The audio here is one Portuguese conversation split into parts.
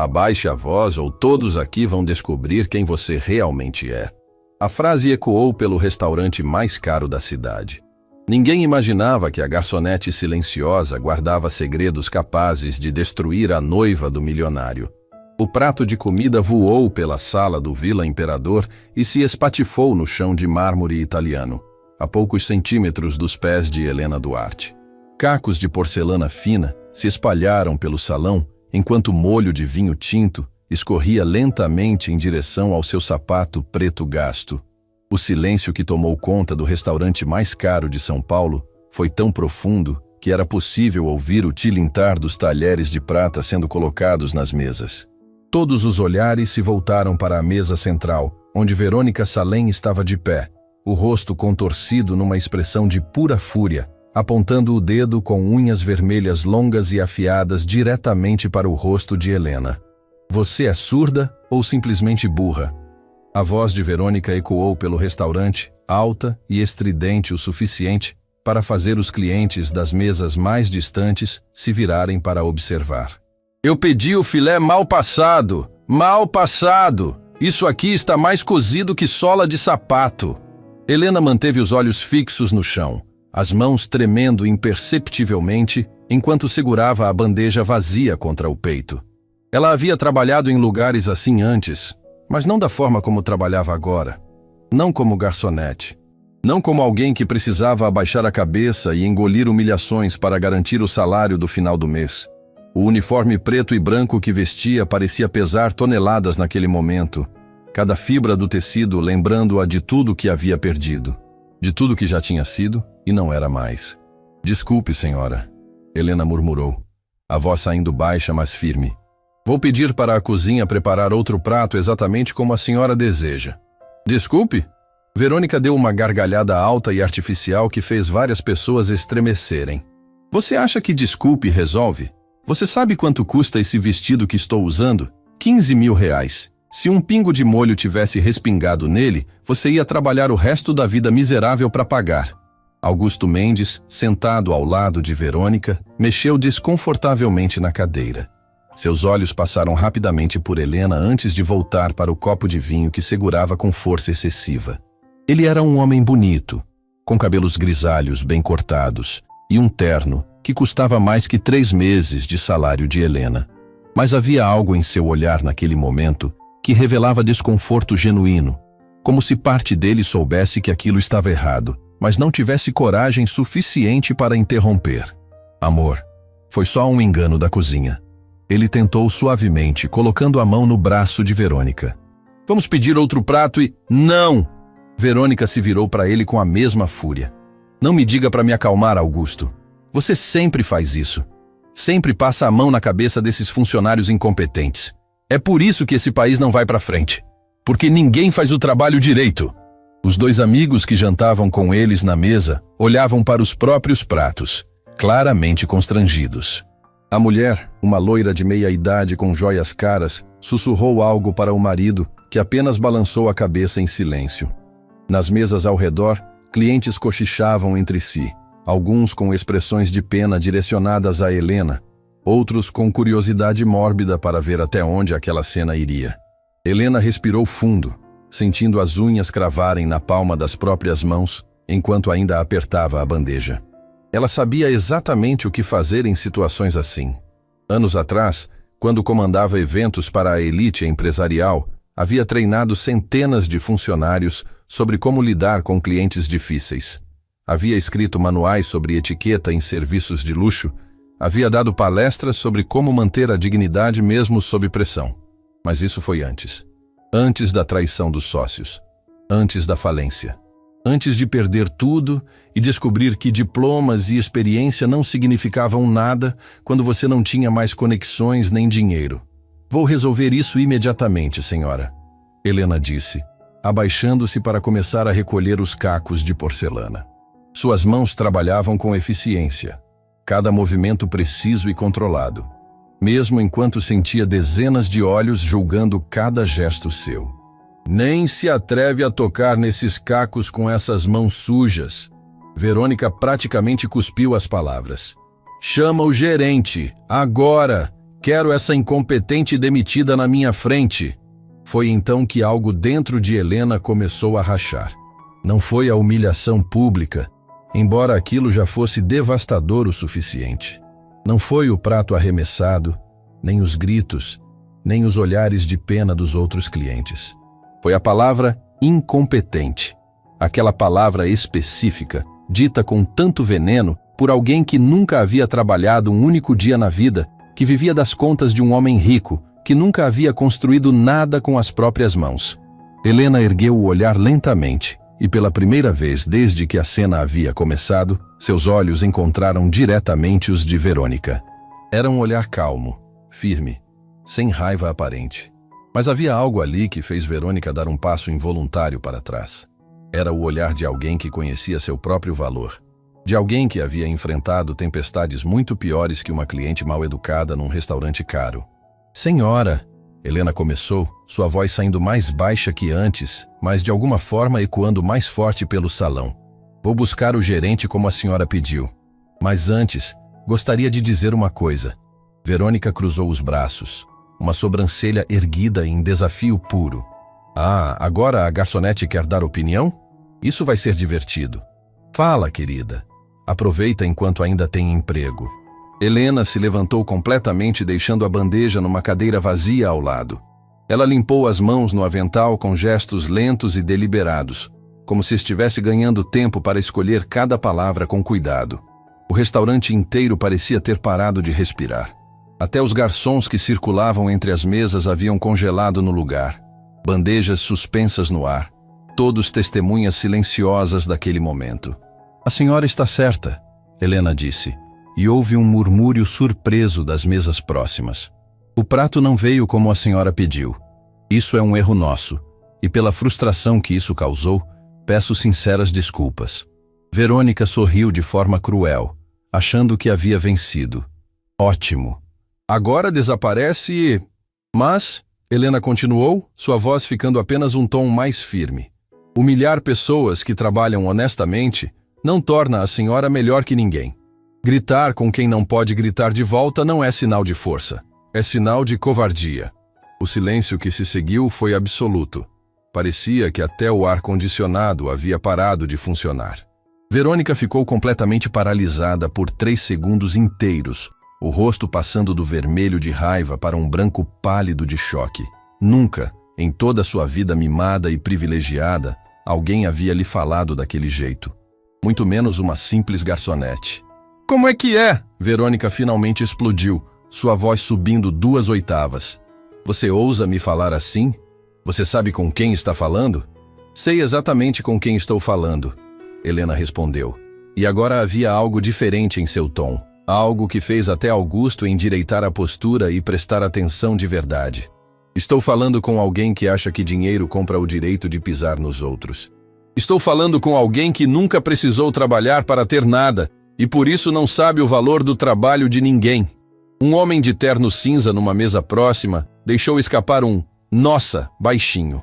Abaixe a voz ou todos aqui vão descobrir quem você realmente é. A frase ecoou pelo restaurante mais caro da cidade. Ninguém imaginava que a garçonete silenciosa guardava segredos capazes de destruir a noiva do milionário. O prato de comida voou pela sala do Vila Imperador e se espatifou no chão de mármore italiano, a poucos centímetros dos pés de Helena Duarte. Cacos de porcelana fina se espalharam pelo salão, enquanto molho de vinho tinto escorria lentamente em direção ao seu sapato preto gasto. O silêncio que tomou conta do restaurante mais caro de São Paulo foi tão profundo que era possível ouvir o tilintar dos talheres de prata sendo colocados nas mesas. Todos os olhares se voltaram para a mesa central, onde Verônica Salem estava de pé, o rosto contorcido numa expressão de pura fúria, apontando o dedo com unhas vermelhas longas e afiadas diretamente para o rosto de Helena. Você é surda ou simplesmente burra? A voz de Verônica ecoou pelo restaurante, alta e estridente o suficiente para fazer os clientes das mesas mais distantes se virarem para observar. Eu pedi o filé mal passado! Mal passado! Isso aqui está mais cozido que sola de sapato! Helena manteve os olhos fixos no chão, as mãos tremendo imperceptivelmente enquanto segurava a bandeja vazia contra o peito. Ela havia trabalhado em lugares assim antes, mas não da forma como trabalhava agora. Não como garçonete. Não como alguém que precisava abaixar a cabeça e engolir humilhações para garantir o salário do final do mês. O uniforme preto e branco que vestia parecia pesar toneladas naquele momento, cada fibra do tecido lembrando-a de tudo que havia perdido, de tudo que já tinha sido e não era mais. Desculpe, senhora, Helena murmurou, a voz saindo baixa, mas firme. Vou pedir para a cozinha preparar outro prato exatamente como a senhora deseja. Desculpe? Verônica deu uma gargalhada alta e artificial que fez várias pessoas estremecerem. Você acha que desculpe resolve? Você sabe quanto custa esse vestido que estou usando? 15 mil reais. Se um pingo de molho tivesse respingado nele, você ia trabalhar o resto da vida miserável para pagar. Augusto Mendes, sentado ao lado de Verônica, mexeu desconfortavelmente na cadeira. Seus olhos passaram rapidamente por Helena antes de voltar para o copo de vinho que segurava com força excessiva. Ele era um homem bonito, com cabelos grisalhos bem cortados e um terno que custava mais que 3 meses de salário de Helena. Mas havia algo em seu olhar naquele momento que revelava desconforto genuíno, como se parte dele soubesse que aquilo estava errado, mas não tivesse coragem suficiente para interromper. Amor, foi só um engano da cozinha. Ele tentou suavemente, colocando a mão no braço de Verônica. Vamos pedir outro prato e... Não! Verônica se virou para ele com a mesma fúria. Não me diga para me acalmar, Augusto. Você sempre faz isso. Sempre passa a mão na cabeça desses funcionários incompetentes. É por isso que esse país não vai para frente. Porque ninguém faz o trabalho direito. Os 2 amigos que jantavam com eles na mesa olhavam para os próprios pratos, claramente constrangidos. A mulher, uma loira de meia-idade com joias caras, sussurrou algo para o marido, que apenas balançou a cabeça em silêncio. Nas mesas ao redor, clientes cochichavam entre si, alguns com expressões de pena direcionadas a Helena, outros com curiosidade mórbida para ver até onde aquela cena iria. Helena respirou fundo, sentindo as unhas cravarem na palma das próprias mãos, enquanto ainda apertava a bandeja. Ela sabia exatamente o que fazer em situações assim. Anos atrás, quando comandava eventos para a elite empresarial, havia treinado centenas de funcionários sobre como lidar com clientes difíceis. Havia escrito manuais sobre etiqueta em serviços de luxo, havia dado palestras sobre como manter a dignidade mesmo sob pressão. Mas isso foi antes. Antes da traição dos sócios. Antes da falência. Antes de perder tudo e descobrir que diplomas e experiência não significavam nada quando você não tinha mais conexões nem dinheiro. Vou resolver isso imediatamente, senhora, Helena disse, abaixando-se para começar a recolher os cacos de porcelana. Suas mãos trabalhavam com eficiência, cada movimento preciso e controlado, mesmo enquanto sentia dezenas de olhos julgando cada gesto seu. Nem se atreve a tocar nesses cacos com essas mãos sujas. Verônica praticamente cuspiu as palavras. Chama o gerente, agora! Quero essa incompetente demitida na minha frente. Foi então que algo dentro de Helena começou a rachar. Não foi a humilhação pública, embora aquilo já fosse devastador o suficiente. Não foi o prato arremessado, nem os gritos, nem os olhares de pena dos outros clientes. Foi a palavra incompetente. Aquela palavra específica, dita com tanto veneno por alguém que nunca havia trabalhado um único dia na vida, que vivia das contas de um homem rico, que nunca havia construído nada com as próprias mãos. Helena ergueu o olhar lentamente, e pela primeira vez desde que a cena havia começado, seus olhos encontraram diretamente os de Verônica. Era um olhar calmo, firme, sem raiva aparente. Mas havia algo ali que fez Verônica dar um passo involuntário para trás. Era o olhar de alguém que conhecia seu próprio valor. De alguém que havia enfrentado tempestades muito piores que uma cliente mal-educada num restaurante caro. Senhora, Helena começou, sua voz saindo mais baixa que antes, mas de alguma forma ecoando mais forte pelo salão. Vou buscar o gerente como a senhora pediu. Mas antes, gostaria de dizer uma coisa. Verônica cruzou os braços, uma sobrancelha erguida em desafio puro. Ah, agora a garçonete quer dar opinião? Isso vai ser divertido. Fala, querida. Aproveita enquanto ainda tem emprego. Helena se levantou completamente, deixando a bandeja numa cadeira vazia ao lado. Ela limpou as mãos no avental com gestos lentos e deliberados, como se estivesse ganhando tempo para escolher cada palavra com cuidado. O restaurante inteiro parecia ter parado de respirar. Até os garçons que circulavam entre as mesas haviam congelado no lugar. Bandejas suspensas no ar, todos testemunhas silenciosas daquele momento. A senhora está certa, Helena disse. E houve um murmúrio surpreso das mesas próximas. O prato não veio como a senhora pediu. Isso é um erro nosso, e pela frustração que isso causou, peço sinceras desculpas. Verônica sorriu de forma cruel, achando que havia vencido. Ótimo. Agora desaparece e... Mas, Helena continuou, sua voz ficando apenas um tom mais firme. Humilhar pessoas que trabalham honestamente não torna a senhora melhor que ninguém. Gritar com quem não pode gritar de volta não é sinal de força, é sinal de covardia. O silêncio que se seguiu foi absoluto. Parecia que até o ar-condicionado havia parado de funcionar. Verônica ficou completamente paralisada por 3 segundos inteiros, o rosto passando do vermelho de raiva para um branco pálido de choque. Nunca, em toda sua vida mimada e privilegiada, alguém havia lhe falado daquele jeito. Muito menos uma simples garçonete. Como é que é? Verônica finalmente explodiu, sua voz subindo 2 oitavas. Você ousa me falar assim? Você sabe com quem está falando? Sei exatamente com quem estou falando, Helena respondeu. E agora havia algo diferente em seu tom, algo que fez até Augusto endireitar a postura e prestar atenção de verdade. Estou falando com alguém que acha que dinheiro compra o direito de pisar nos outros. Estou falando com alguém que nunca precisou trabalhar para ter nada, e por isso não sabe o valor do trabalho de ninguém. Um homem de terno cinza numa mesa próxima deixou escapar um "nossa" baixinho.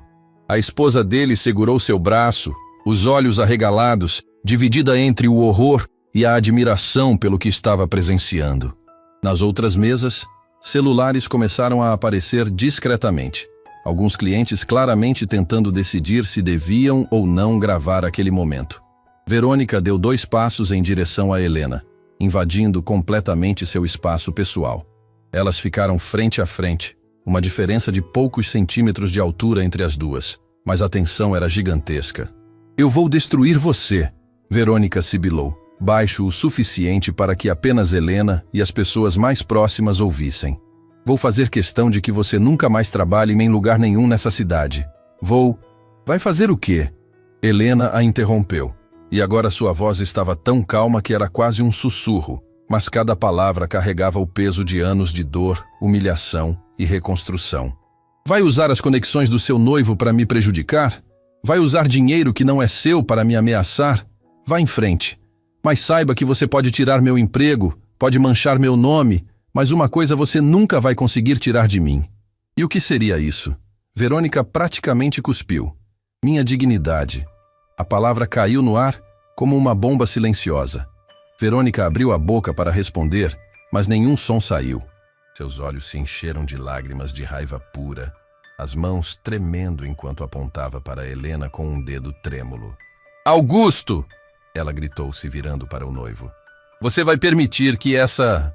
A esposa dele segurou seu braço, os olhos arregalados, dividida entre o horror e a admiração pelo que estava presenciando. Nas outras mesas, celulares começaram a aparecer discretamente. Alguns clientes claramente tentando decidir se deviam ou não gravar aquele momento. Verônica deu 2 passos em direção a Helena, invadindo completamente seu espaço pessoal. Elas ficaram frente a frente, uma diferença de poucos centímetros de altura entre as duas, mas a tensão era gigantesca. Eu vou destruir você, Verônica sibilou, baixo o suficiente para que apenas Helena e as pessoas mais próximas ouvissem. Vou fazer questão de que você nunca mais trabalhe em lugar nenhum nessa cidade. Vai fazer o quê? Helena a interrompeu. E agora sua voz estava tão calma que era quase um sussurro, mas cada palavra carregava o peso de anos de dor, humilhação e reconstrução. Vai usar as conexões do seu noivo para me prejudicar? Vai usar dinheiro que não é seu para me ameaçar? Vá em frente. Mas saiba que você pode tirar meu emprego, pode manchar meu nome, mas uma coisa você nunca vai conseguir tirar de mim. E o que seria isso? Verônica praticamente cuspiu. Minha dignidade. A palavra caiu no ar como uma bomba silenciosa. Verônica abriu a boca para responder, mas nenhum som saiu. Seus olhos se encheram de lágrimas de raiva pura, as mãos tremendo enquanto apontava para Helena com um dedo trêmulo. Augusto! Ela gritou, se virando para o noivo. Você vai permitir que essa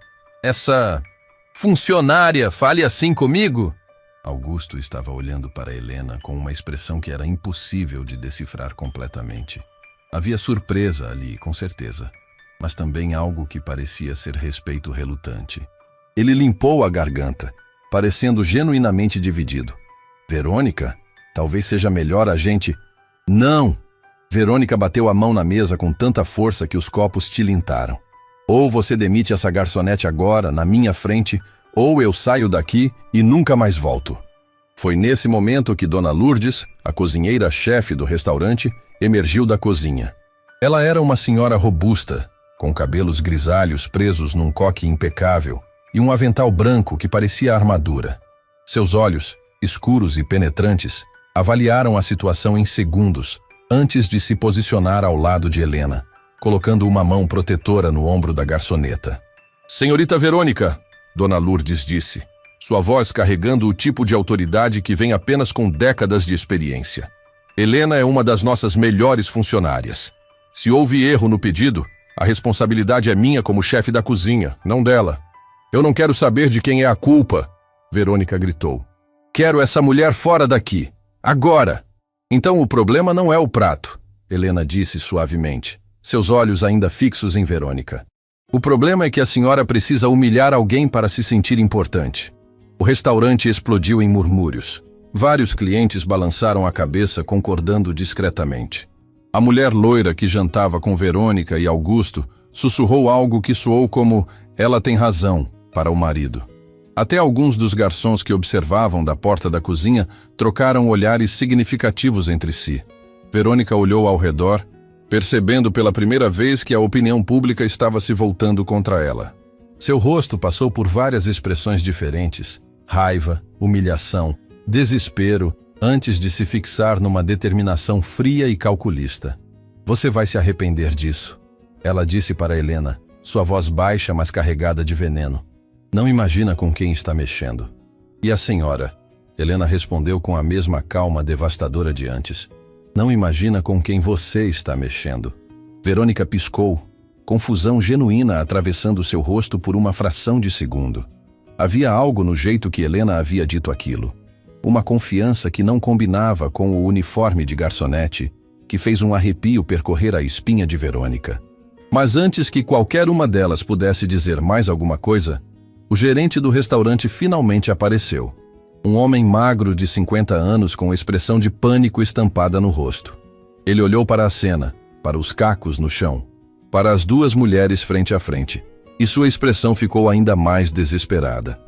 funcionária fale assim comigo? Augusto estava olhando para Helena com uma expressão que era impossível de decifrar completamente. Havia surpresa ali, com certeza, mas também algo que parecia ser respeito relutante. Ele limpou a garganta, parecendo genuinamente dividido. Verônica? Talvez seja melhor a gente... Não! Verônica bateu a mão na mesa com tanta força que os copos tilintaram. Ou você demite essa garçonete agora, na minha frente, ou eu saio daqui e nunca mais volto. Foi nesse momento que Dona Lourdes, a cozinheira-chefe do restaurante, emergiu da cozinha. Ela era uma senhora robusta, com cabelos grisalhos presos num coque impecável e um avental branco que parecia armadura. Seus olhos, escuros e penetrantes, avaliaram a situação em segundos antes de se posicionar ao lado de Helena, colocando uma mão protetora no ombro da garçoneta. Senhorita Verônica, Dona Lourdes disse, sua voz carregando o tipo de autoridade que vem apenas com décadas de experiência. Helena é uma das nossas melhores funcionárias. Se houve erro no pedido, a responsabilidade é minha como chefe da cozinha, não dela. Eu não quero saber de quem é a culpa, Verônica gritou. Quero essa mulher fora daqui, agora! Então o problema não é o prato, Helena disse suavemente, seus olhos ainda fixos em Verônica. O problema é que a senhora precisa humilhar alguém para se sentir importante. O restaurante explodiu em murmúrios. Vários clientes balançaram a cabeça concordando discretamente. A mulher loira que jantava com Verônica e Augusto sussurrou algo que soou como "ela tem razão" para o marido. Até alguns dos garçons que observavam da porta da cozinha trocaram olhares significativos entre si. Verônica olhou ao redor, percebendo pela primeira vez que a opinião pública estava se voltando contra ela. Seu rosto passou por várias expressões diferentes: raiva, humilhação, desespero, antes de se fixar numa determinação fria e calculista. Você vai se arrepender disso, ela disse para Helena, sua voz baixa, mas carregada de veneno. Não imagina com quem está mexendo. E a senhora? Helena respondeu com a mesma calma devastadora de antes. Não imagina com quem você está mexendo. Verônica piscou, confusão genuína atravessando seu rosto por uma fração de segundo. Havia algo no jeito que Helena havia dito aquilo. Uma confiança que não combinava com o uniforme de garçonete, que fez um arrepio percorrer a espinha de Verônica. Mas antes que qualquer uma delas pudesse dizer mais alguma coisa, o gerente do restaurante finalmente apareceu. Um homem magro de 50 anos com expressão de pânico estampada no rosto. Ele olhou para a cena, para os cacos no chão, para as duas mulheres frente a frente, e sua expressão ficou ainda mais desesperada.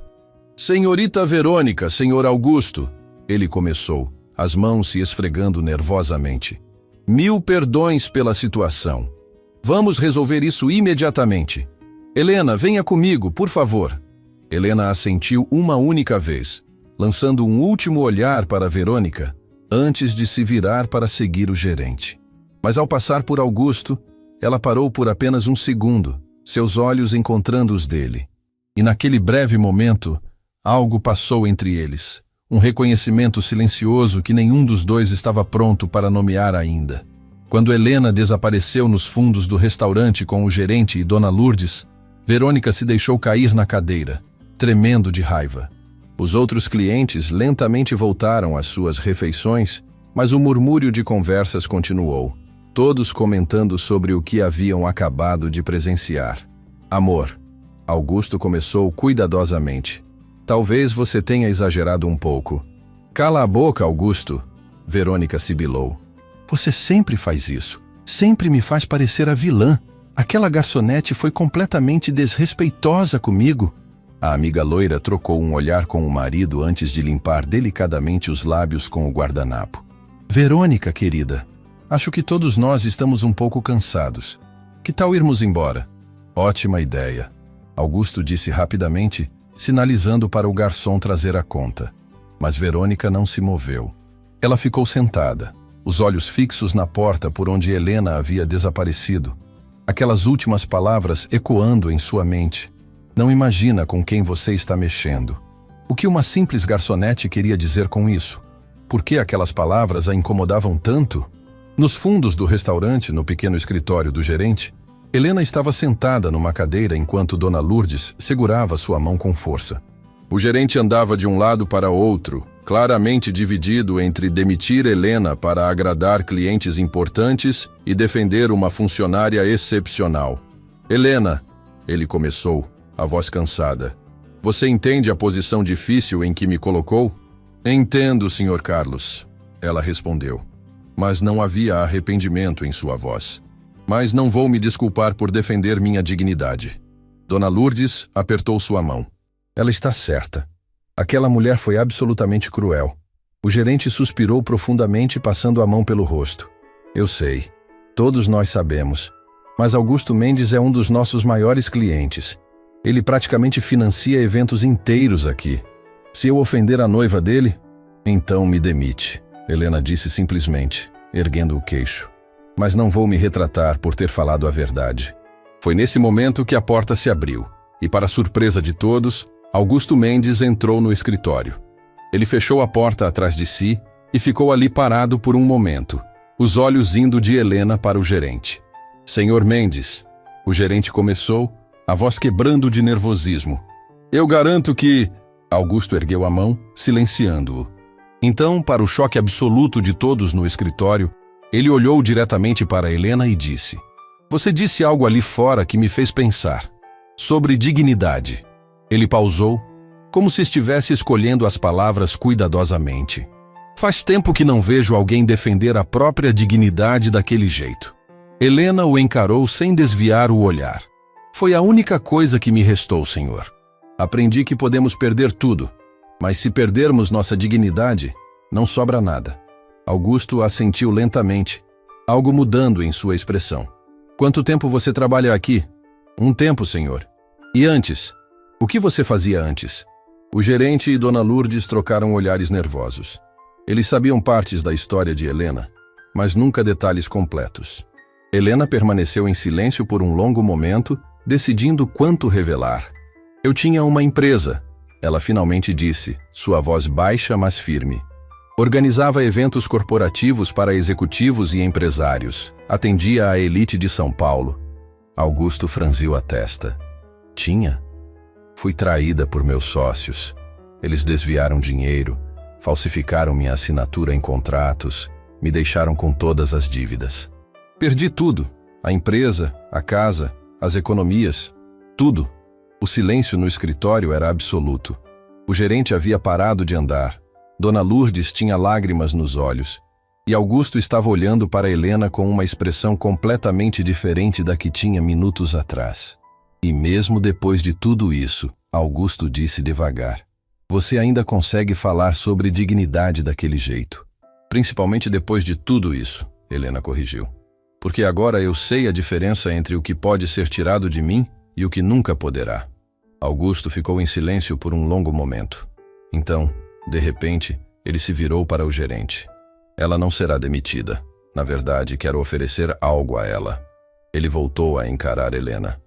Senhorita Verônica, senhor Augusto, ele começou, as mãos se esfregando nervosamente. 1000 perdões pela situação. Vamos resolver isso imediatamente. Helena, venha comigo, por favor. Helena assentiu uma única vez, lançando um último olhar para Verônica, antes de se virar para seguir o gerente. Mas ao passar por Augusto, ela parou por apenas um segundo, seus olhos encontrando os dele. E naquele breve momento, algo passou entre eles, um reconhecimento silencioso que nenhum dos dois estava pronto para nomear ainda. Quando Helena desapareceu nos fundos do restaurante com o gerente e Dona Lourdes, Verônica se deixou cair na cadeira, tremendo de raiva. Os outros clientes lentamente voltaram às suas refeições, mas o murmúrio de conversas continuou, todos comentando sobre o que haviam acabado de presenciar. Amor, Augusto começou cuidadosamente. Talvez você tenha exagerado um pouco. Cala a boca, Augusto, Verônica sibilou. Você sempre faz isso. Sempre me faz parecer a vilã. Aquela garçonete foi completamente desrespeitosa comigo. A amiga loira trocou um olhar com o marido antes de limpar delicadamente os lábios com o guardanapo. Verônica, querida, acho que todos nós estamos um pouco cansados. Que tal irmos embora? Ótima ideia, Augusto disse rapidamente, sinalizando para o garçom trazer a conta. Mas Verônica não se moveu. Ela ficou sentada, os olhos fixos na porta por onde Helena havia desaparecido. Aquelas últimas palavras ecoando em sua mente. Não imagina com quem você está mexendo. O que uma simples garçonete queria dizer com isso? Por que aquelas palavras a incomodavam tanto? Nos fundos do restaurante, no pequeno escritório do gerente, Helena estava sentada numa cadeira enquanto Dona Lourdes segurava sua mão com força. O gerente andava de um lado para outro, claramente dividido entre demitir Helena para agradar clientes importantes e defender uma funcionária excepcional. Helena, ele começou, a voz cansada. Você entende a posição difícil em que me colocou? Entendo, Sr. Carlos, ela respondeu. Mas não havia arrependimento em sua voz. Mas não vou me desculpar por defender minha dignidade. Dona Lourdes apertou sua mão. Ela está certa. Aquela mulher foi absolutamente cruel. O gerente suspirou profundamente, passando a mão pelo rosto. Eu sei. Todos nós sabemos. Mas Augusto Mendes é um dos nossos maiores clientes. Ele praticamente financia eventos inteiros aqui. Se eu ofender a noiva dele, então me demite, Helena disse simplesmente, erguendo o queixo. Mas não vou me retratar por ter falado a verdade. Foi nesse momento que a porta se abriu, e para surpresa de todos, Augusto Mendes entrou no escritório. Ele fechou a porta atrás de si e ficou ali parado por um momento, os olhos indo de Helena para o gerente. Senhor Mendes, o gerente começou, a voz quebrando de nervosismo. Eu garanto que... Augusto ergueu a mão, silenciando-o. Então, para o choque absoluto de todos no escritório, ele olhou diretamente para Helena e disse: Você disse algo ali fora que me fez pensar. Sobre dignidade. Ele pausou, como se estivesse escolhendo as palavras cuidadosamente. Faz tempo que não vejo alguém defender a própria dignidade daquele jeito. Helena o encarou sem desviar o olhar. Foi a única coisa que me restou, senhor. Aprendi que podemos perder tudo, mas se perdermos nossa dignidade, não sobra nada. Augusto assentiu lentamente, algo mudando em sua expressão. Quanto tempo você trabalha aqui? Um tempo, senhor. E antes? O que você fazia antes? O gerente e Dona Lourdes trocaram olhares nervosos. Eles sabiam partes da história de Helena, mas nunca detalhes completos. Helena permaneceu em silêncio por um longo momento, decidindo quanto revelar. Eu tinha uma empresa, ela finalmente disse, sua voz baixa, mas firme. Organizava eventos corporativos para executivos e empresários. Atendia à elite de São Paulo. Augusto franziu a testa. Tinha? Fui traída por meus sócios. Eles desviaram dinheiro, falsificaram minha assinatura em contratos, me deixaram com todas as dívidas. Perdi tudo, a empresa, a casa, as economias, tudo. O silêncio no escritório era absoluto. O gerente havia parado de andar. Dona Lourdes tinha lágrimas nos olhos. E Augusto estava olhando para Helena com uma expressão completamente diferente da que tinha minutos atrás. E mesmo depois de tudo isso, Augusto disse devagar: Você ainda consegue falar sobre dignidade daquele jeito. Principalmente depois de tudo isso, Helena corrigiu. Porque agora eu sei a diferença entre o que pode ser tirado de mim e o que nunca poderá. Augusto ficou em silêncio por um longo momento. Então, de repente, ele se virou para o gerente. Ela não será demitida. Na verdade, quero oferecer algo a ela. Ele voltou a encarar Helena.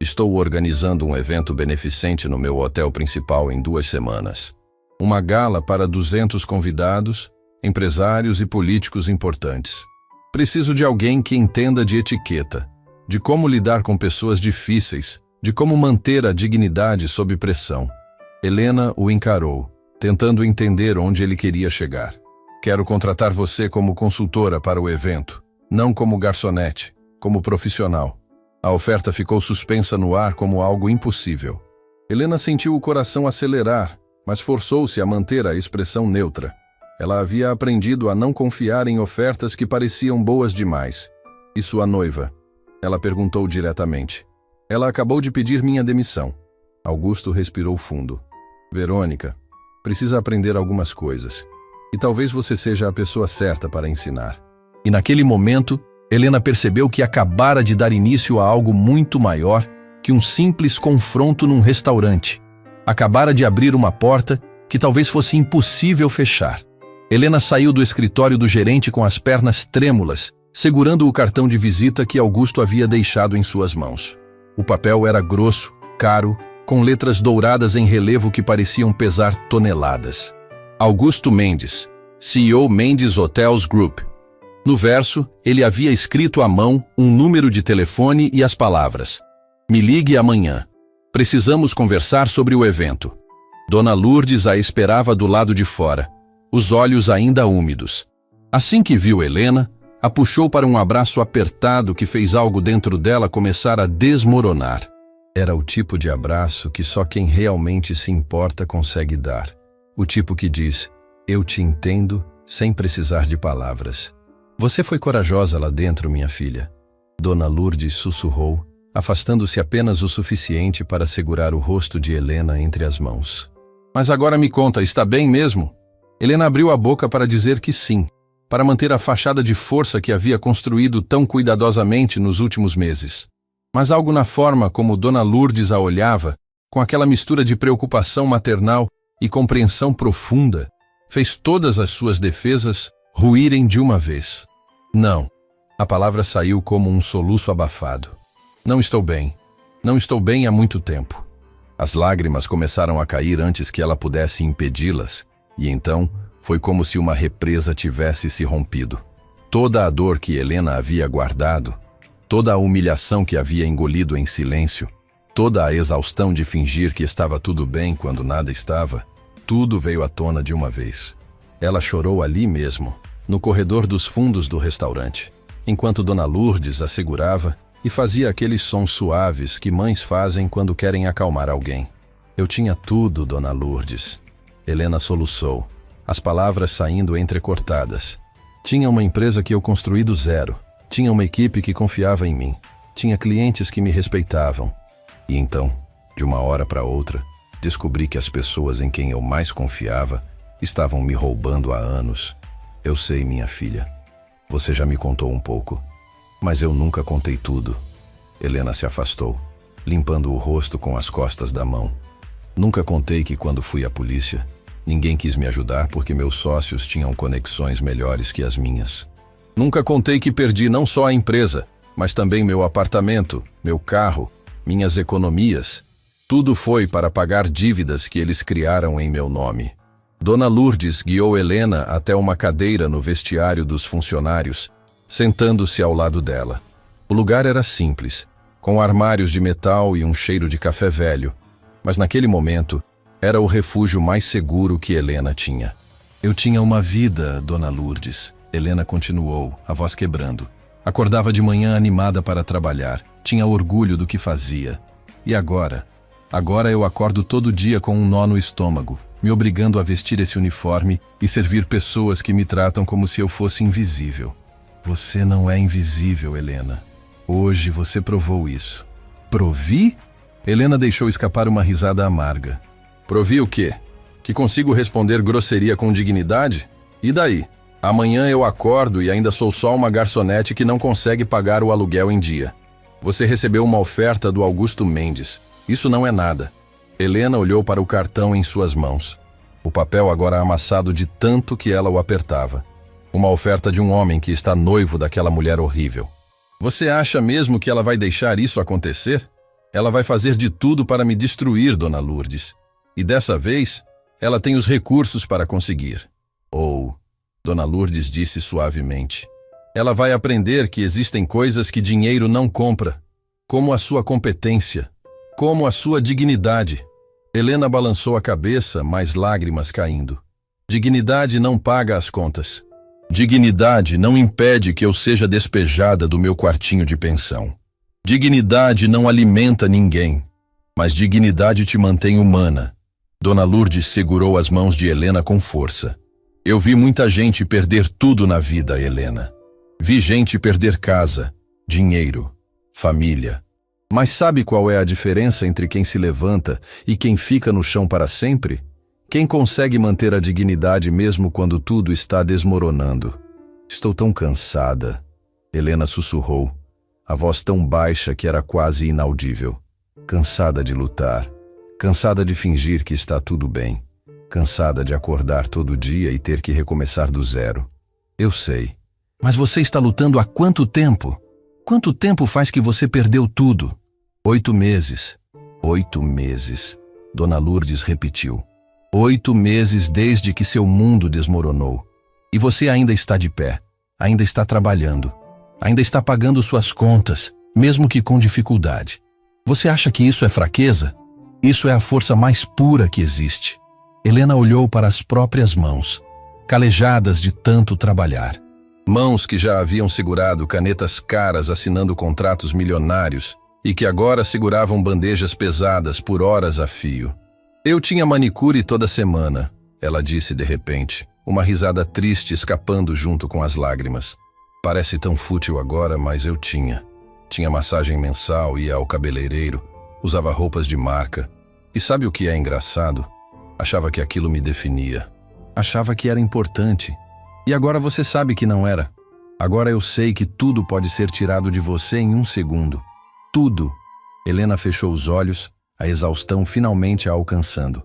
Estou organizando um evento beneficente no meu hotel principal em 2 semanas. Uma gala para 200 convidados, empresários e políticos importantes. Preciso de alguém que entenda de etiqueta, de como lidar com pessoas difíceis, de como manter a dignidade sob pressão. Helena o encarou, tentando entender onde ele queria chegar. Quero contratar você como consultora para o evento, não como garçonete, como profissional. A oferta ficou suspensa no ar como algo impossível. Helena sentiu o coração acelerar, mas forçou-se a manter a expressão neutra. Ela havia aprendido a não confiar em ofertas que pareciam boas demais. E sua noiva? Ela perguntou diretamente. Ela acabou de pedir minha demissão. Augusto respirou fundo. Verônica, precisa aprender algumas coisas. E talvez você seja a pessoa certa para ensinar. E naquele momento, Helena percebeu que acabara de dar início a algo muito maior que um simples confronto num restaurante. Acabara de abrir uma porta que talvez fosse impossível fechar. Helena saiu do escritório do gerente com as pernas trêmulas, segurando o cartão de visita que Augusto havia deixado em suas mãos. O papel era grosso, caro com letras douradas em relevo que pareciam pesar toneladas. Augusto Mendes, CEO Mendes Hotels Group. No verso, ele havia escrito à mão um número de telefone e as palavras: "Me ligue amanhã. Precisamos conversar sobre o evento." Dona Lourdes a esperava do lado de fora, os olhos ainda úmidos. Assim que viu Helena, a puxou para um abraço apertado que fez algo dentro dela começar a desmoronar. Era o tipo de abraço que só quem realmente se importa consegue dar. O tipo que diz: "Eu te entendo", sem precisar de palavras. "Você foi corajosa lá dentro, minha filha." Dona Lourdes sussurrou, afastando-se apenas o suficiente para segurar o rosto de Helena entre as mãos. "Mas agora me conta, está bem mesmo?" Helena abriu a boca para dizer que sim, para manter a fachada de força que havia construído tão cuidadosamente nos últimos meses. Mas algo na forma como Dona Lourdes a olhava, com aquela mistura de preocupação maternal e compreensão profunda, fez todas as suas defesas ruírem de uma vez. "Não." A palavra saiu como um soluço abafado. "Não estou bem. Não estou bem há muito tempo." As lágrimas começaram a cair antes que ela pudesse impedi-las, e então foi como se uma represa tivesse se rompido. Toda a dor que Helena havia guardado, toda a humilhação que havia engolido em silêncio, toda a exaustão de fingir que estava tudo bem quando nada estava, tudo veio à tona de uma vez. Ela chorou ali mesmo, no corredor dos fundos do restaurante, enquanto Dona Lourdes a segurava e fazia aqueles sons suaves que mães fazem quando querem acalmar alguém. "Eu tinha tudo, Dona Lourdes." Helena soluçou, as palavras saindo entrecortadas. "Tinha uma empresa que eu construí do zero. Tinha uma equipe que confiava em mim. Tinha clientes que me respeitavam. E então, de uma hora para outra, descobri que as pessoas em quem eu mais confiava estavam me roubando há anos. Eu sei, minha filha. Você já me contou um pouco. Mas eu nunca contei tudo." Helena se afastou, limpando o rosto com as costas da mão. "Nunca contei que quando fui à polícia, ninguém quis me ajudar porque meus sócios tinham conexões melhores que as minhas. Nunca contei que perdi não só a empresa, mas também meu apartamento, meu carro, minhas economias. Tudo foi para pagar dívidas que eles criaram em meu nome." Dona Lourdes guiou Helena até uma cadeira no vestiário dos funcionários, sentando-se ao lado dela. O lugar era simples, com armários de metal e um cheiro de café velho, mas naquele momento era o refúgio mais seguro que Helena tinha. "Eu tinha uma vida, Dona Lourdes." Helena continuou, a voz quebrando. "Acordava de manhã animada para trabalhar, tinha orgulho do que fazia. E agora? Agora eu acordo todo dia com um nó no estômago, me obrigando a vestir esse uniforme e servir pessoas que me tratam como se eu fosse invisível." "Você não é invisível, Helena. Hoje você provou isso." "Provi?" Helena deixou escapar uma risada amarga. "Provi o quê? Que consigo responder grosseria com dignidade? E daí? Amanhã eu acordo e ainda sou só uma garçonete que não consegue pagar o aluguel em dia. Você recebeu uma oferta do Augusto Mendes. Isso não é nada." Helena olhou para o cartão em suas mãos. O papel agora amassado de tanto que ela o apertava. Uma oferta de um homem que está noivo daquela mulher horrível. "Você acha mesmo que ela vai deixar isso acontecer? Ela vai fazer de tudo para me destruir, Dona Lourdes. E dessa vez, ela tem os recursos para conseguir." "Ou," Dona Lourdes disse suavemente, "ela vai aprender que existem coisas que dinheiro não compra, como a sua competência, como a sua dignidade." Helena balançou a cabeça, mais lágrimas caindo. "Dignidade não paga as contas. Dignidade não impede que eu seja despejada do meu quartinho de pensão. Dignidade não alimenta ninguém, mas dignidade te mantém humana." Dona Lourdes segurou as mãos de Helena com força. "Eu vi muita gente perder tudo na vida, Helena. Vi gente perder casa, dinheiro, família. Mas sabe qual é a diferença entre quem se levanta e quem fica no chão para sempre? Quem consegue manter a dignidade mesmo quando tudo está desmoronando." "Estou tão cansada." Helena sussurrou, a voz tão baixa que era quase inaudível. "Cansada de lutar. Cansada de fingir que está tudo bem. Cansada de acordar todo dia e ter que recomeçar do zero." "Eu sei. Mas você está lutando há quanto tempo? Quanto tempo faz que você perdeu tudo?" 8 meses. 8 meses. Dona Lourdes repetiu. 8 meses desde que seu mundo desmoronou. E você ainda está de pé, ainda está trabalhando, ainda está pagando suas contas, mesmo que com dificuldade. Você acha que isso é fraqueza? Isso é a força mais pura que existe. Helena olhou para as próprias mãos, calejadas de tanto trabalhar. Mãos que já haviam segurado canetas caras assinando contratos milionários e que agora seguravam bandejas pesadas por horas a fio. Eu tinha manicure toda semana, ela disse de repente, uma risada triste escapando junto com as lágrimas. Parece tão fútil agora, mas eu tinha. Tinha massagem mensal, ia ao cabeleireiro, usava roupas de marca. E sabe o que é engraçado? Achava que aquilo me definia. Achava que era importante. E agora você sabe que não era. Agora eu sei que tudo pode ser tirado de você em um segundo. Tudo. Helena fechou os olhos, a exaustão finalmente a alcançando.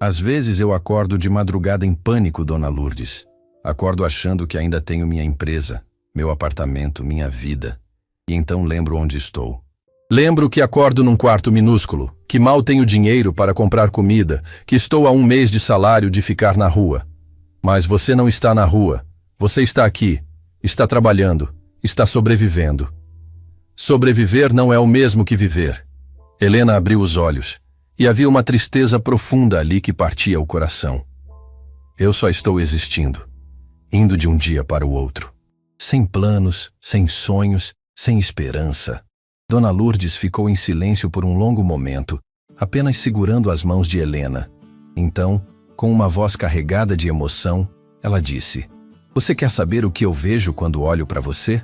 Às vezes eu acordo de madrugada em pânico, Dona Lourdes. Acordo achando que ainda tenho minha empresa, meu apartamento, minha vida. E então lembro onde estou. Lembro que acordo num quarto minúsculo, que mal tenho dinheiro para comprar comida, que estou a 1 mês de salário de ficar na rua. Mas você não está na rua. Você está aqui, está trabalhando, está sobrevivendo. Sobreviver não é o mesmo que viver. Helena abriu os olhos, e havia uma tristeza profunda ali que partia o coração. Eu só estou existindo, indo de um dia para o outro. Sem planos, sem sonhos, sem esperança. Dona Lourdes ficou em silêncio por um longo momento, apenas segurando as mãos de Helena. Então, com uma voz carregada de emoção, ela disse: "Você quer saber o que eu vejo quando olho para você?"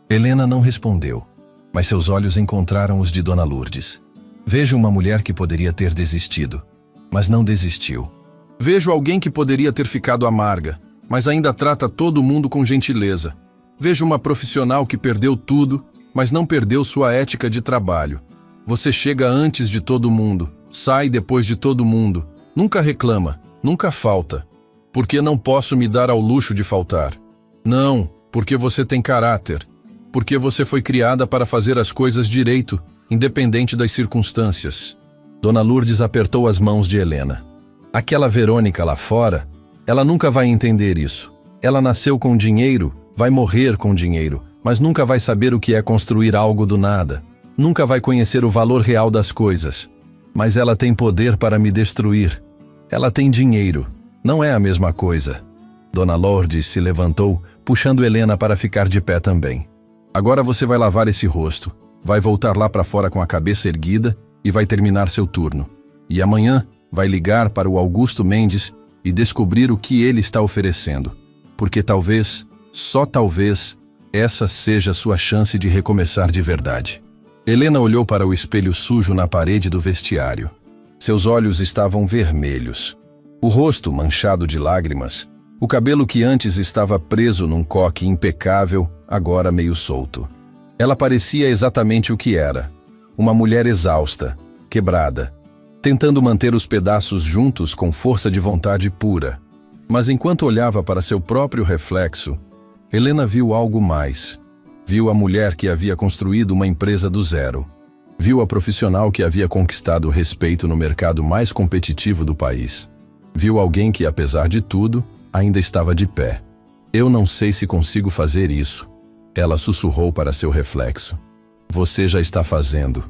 Helena não respondeu, mas seus olhos encontraram os de Dona Lourdes. Vejo uma mulher que poderia ter desistido, mas não desistiu. Vejo alguém que poderia ter ficado amarga, mas ainda trata todo mundo com gentileza. Vejo uma profissional que perdeu tudo, mas não perdeu sua ética de trabalho. Você chega antes de todo mundo, sai depois de todo mundo, nunca reclama, nunca falta. Porque não posso me dar ao luxo de faltar. Não, porque você tem caráter. Porque você foi criada para fazer as coisas direito, independente das circunstâncias. Dona Lourdes apertou as mãos de Helena. Aquela Verônica lá fora, ela nunca vai entender isso. Ela nasceu com dinheiro, vai morrer com dinheiro, mas nunca vai saber o que é construir algo do nada. Nunca vai conhecer o valor real das coisas. Mas ela tem poder para me destruir. Ela tem dinheiro. Não é a mesma coisa. Dona Lourdes se levantou, puxando Helena para ficar de pé também. Agora você vai lavar esse rosto, vai voltar lá para fora com a cabeça erguida e vai terminar seu turno. E amanhã vai ligar para o Augusto Mendes e descobrir o que ele está oferecendo. Porque talvez, só talvez, essa seja a sua chance de recomeçar de verdade. Helena olhou para o espelho sujo na parede do vestiário. Seus olhos estavam vermelhos. O rosto manchado de lágrimas, o cabelo que antes estava preso num coque impecável, agora meio solto. Ela parecia exatamente o que era, uma mulher exausta, quebrada, tentando manter os pedaços juntos com força de vontade pura. Mas enquanto olhava para seu próprio reflexo, Helena viu algo mais. Viu a mulher que havia construído uma empresa do zero. Viu a profissional que havia conquistado o respeito no mercado mais competitivo do país. Viu alguém que, apesar de tudo, ainda estava de pé. Eu não sei se consigo fazer isso. Ela sussurrou para seu reflexo. Você já está fazendo.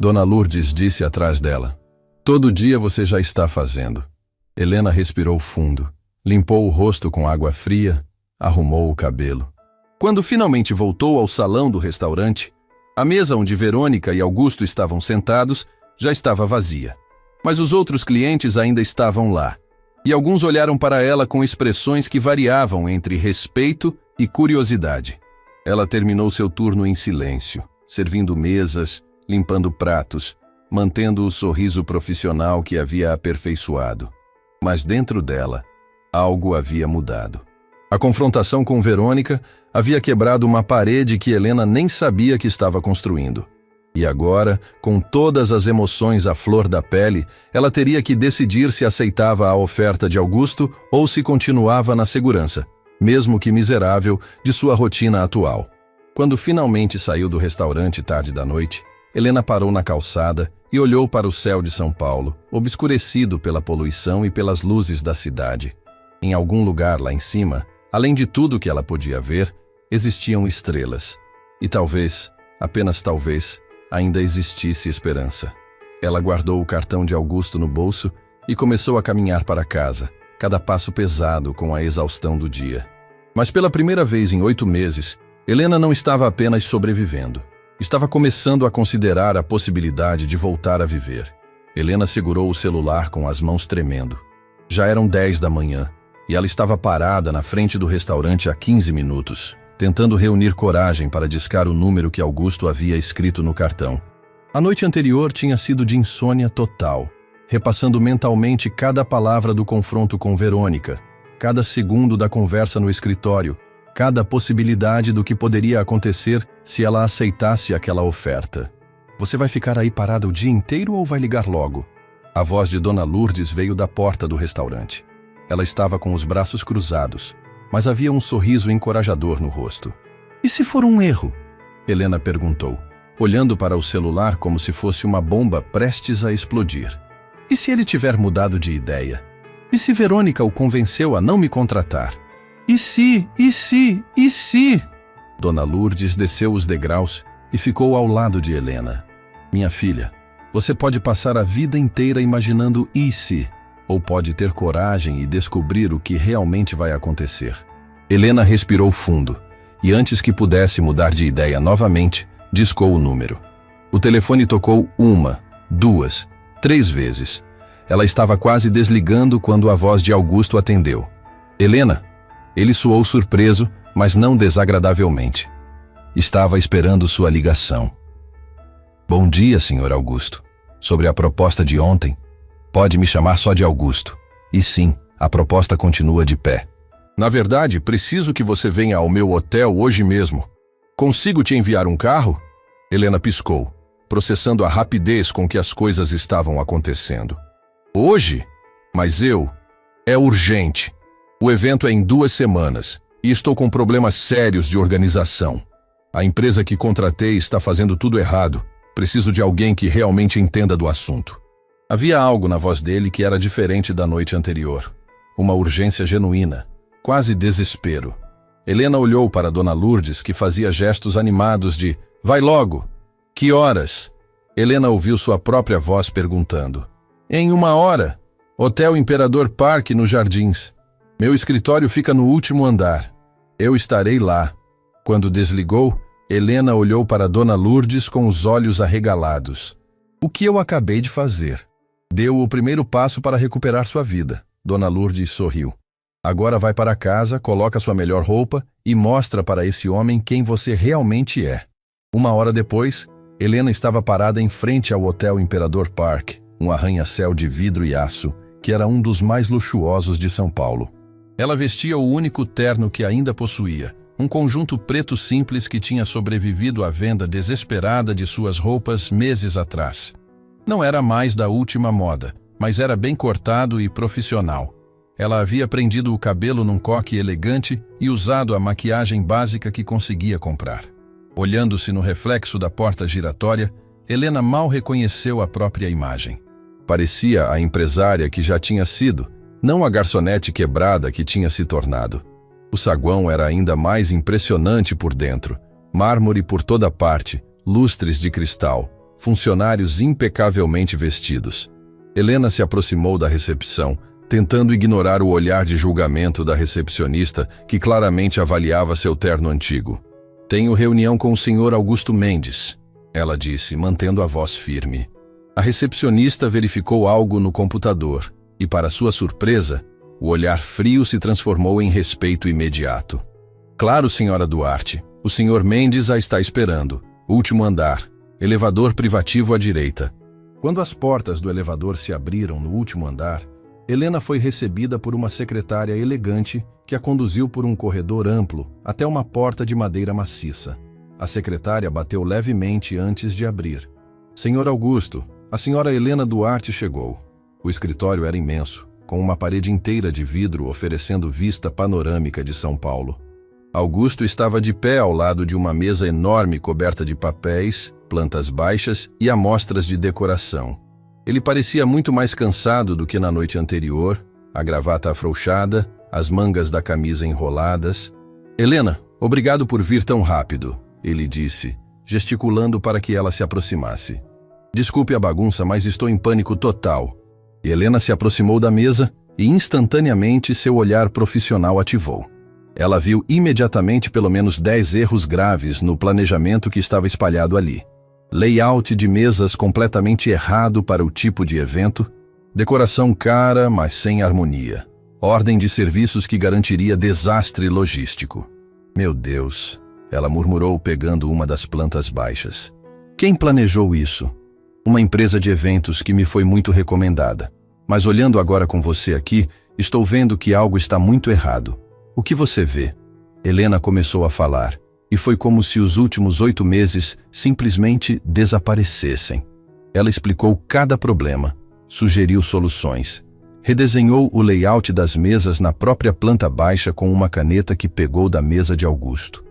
Dona Lourdes disse atrás dela. Todo dia você já está fazendo. Helena respirou fundo, limpou o rosto com água fria, arrumou o cabelo. Quando finalmente voltou ao salão do restaurante, a mesa onde Verônica e Augusto estavam sentados já estava vazia. Mas os outros clientes ainda estavam lá, e alguns olharam para ela com expressões que variavam entre respeito e curiosidade. Ela terminou seu turno em silêncio, servindo mesas, limpando pratos, mantendo o sorriso profissional que havia aperfeiçoado. Mas dentro dela, algo havia mudado. A confrontação com Verônica havia quebrado uma parede que Helena nem sabia que estava construindo. E agora, com todas as emoções à flor da pele, ela teria que decidir se aceitava a oferta de Augusto ou se continuava na segurança, mesmo que miserável, de sua rotina atual. Quando finalmente saiu do restaurante tarde da noite, Helena parou na calçada e olhou para o céu de São Paulo, obscurecido pela poluição e pelas luzes da cidade. Em algum lugar lá em cima, além de tudo que ela podia ver, existiam estrelas. E talvez, apenas talvez, ainda existisse esperança. Ela guardou o cartão de Augusto no bolso e começou a caminhar para casa, cada passo pesado com a exaustão do dia. Mas pela primeira vez em 8 meses, Helena não estava apenas sobrevivendo. Estava começando a considerar a possibilidade de voltar a viver. Helena segurou o celular com as mãos tremendo. Já eram 10 da manhã e ela estava parada na frente do restaurante há 15 minutos, tentando reunir coragem para discar o número que Augusto havia escrito no cartão. A noite anterior tinha sido de insônia total, repassando mentalmente cada palavra do confronto com Verônica, cada segundo da conversa no escritório, cada possibilidade do que poderia acontecer se ela aceitasse aquela oferta. Você vai ficar aí parada o dia inteiro ou vai ligar logo? A voz de Dona Lourdes veio da porta do restaurante. Ela estava com os braços cruzados, mas havia um sorriso encorajador no rosto. E se for um erro? Helena perguntou, olhando para o celular como se fosse uma bomba prestes a explodir. E se ele tiver mudado de ideia? E se Verônica o convenceu a não me contratar? E se? Dona Lourdes desceu os degraus e ficou ao lado de Helena. Minha filha, você pode passar a vida inteira imaginando e se, ou pode ter coragem e descobrir o que realmente vai acontecer. Helena respirou fundo e antes que pudesse mudar de ideia novamente, discou o número. O telefone tocou 1, 2, 3 vezes. Ela estava quase desligando quando a voz de Augusto atendeu. Helena? Ele soou surpreso, mas não desagradavelmente. Estava esperando sua ligação. Bom dia, Sr. Augusto. Sobre a proposta de ontem, pode me chamar só de Augusto. E sim, a proposta continua de pé. Na verdade, preciso que você venha ao meu hotel hoje mesmo. Consigo te enviar um carro? Helena piscou, processando a rapidez com que as coisas estavam acontecendo. Hoje? Mas é urgente. O evento é em 2 semanas e estou com problemas sérios de organização. A empresa que contratei está fazendo tudo errado. Preciso de alguém que realmente entenda do assunto. Havia algo na voz dele que era diferente da noite anterior. Uma urgência genuína, quase desespero. Helena olhou para Dona Lourdes, que fazia gestos animados de "Vai logo! Que horas?" Helena ouviu sua própria voz perguntando. "Em 1 hora. Hotel Imperador Park, nos Jardins. Meu escritório fica no último andar. Eu estarei lá." Quando desligou, Helena olhou para Dona Lourdes com os olhos arregalados. "O que eu acabei de fazer?" "Deu o primeiro passo para recuperar sua vida." Dona Lourdes sorriu. "Agora vai para casa, coloca sua melhor roupa e mostra para esse homem quem você realmente é." 1 hora depois, Helena estava parada em frente ao Hotel Imperador Park, um arranha-céu de vidro e aço, que era um dos mais luxuosos de São Paulo. Ela vestia o único terno que ainda possuía, um conjunto preto simples que tinha sobrevivido à venda desesperada de suas roupas meses atrás. Não era mais da última moda, mas era bem cortado e profissional. Ela havia prendido o cabelo num coque elegante e usado a maquiagem básica que conseguia comprar. Olhando-se no reflexo da porta giratória, Helena mal reconheceu a própria imagem. Parecia a empresária que já tinha sido, não a garçonete quebrada que tinha se tornado. O saguão era ainda mais impressionante por dentro. Mármore por toda parte, lustres de cristal, funcionários impecavelmente vestidos. Helena se aproximou da recepção, tentando ignorar o olhar de julgamento da recepcionista, que claramente avaliava seu terno antigo. "Tenho reunião com o Sr. Augusto Mendes", ela disse, mantendo a voz firme. A recepcionista verificou algo no computador e, para sua surpresa, o olhar frio se transformou em respeito imediato. "Claro, Sra. Duarte. O Sr. Mendes a está esperando. Último andar. Elevador privativo à direita." Quando as portas do elevador se abriram no último andar, Helena foi recebida por uma secretária elegante que a conduziu por um corredor amplo até uma porta de madeira maciça. A secretária bateu levemente antes de abrir. "Sr. Augusto, a Sra. Helena Duarte chegou." O escritório era imenso, com uma parede inteira de vidro oferecendo vista panorâmica de São Paulo. Augusto estava de pé ao lado de uma mesa enorme coberta de papéis plantas baixas e amostras de decoração. Ele parecia muito mais cansado do que na noite anterior, a gravata afrouxada, as mangas da camisa enroladas. Helena, obrigado por vir tão rápido, ele disse, gesticulando para que ela se aproximasse. Desculpe a bagunça, mas estou em pânico total. Helena se aproximou da mesa e instantaneamente seu olhar profissional ativou. Ela viu imediatamente pelo menos 10 erros graves no planejamento que estava espalhado ali. Layout de mesas completamente errado para o tipo de evento, decoração cara, mas sem harmonia. Ordem de serviços que garantiria desastre logístico. Meu Deus, ela murmurou pegando uma das plantas baixas. Quem planejou isso? Uma empresa de eventos que me foi muito recomendada. Mas olhando agora com você aqui, estou vendo que algo está muito errado. O que você vê? Helena começou a falar, e foi como se os últimos 8 meses simplesmente desaparecessem. Ela explicou cada problema, sugeriu soluções. Redesenhou o layout das mesas na própria planta baixa com uma caneta que pegou da mesa de Augusto.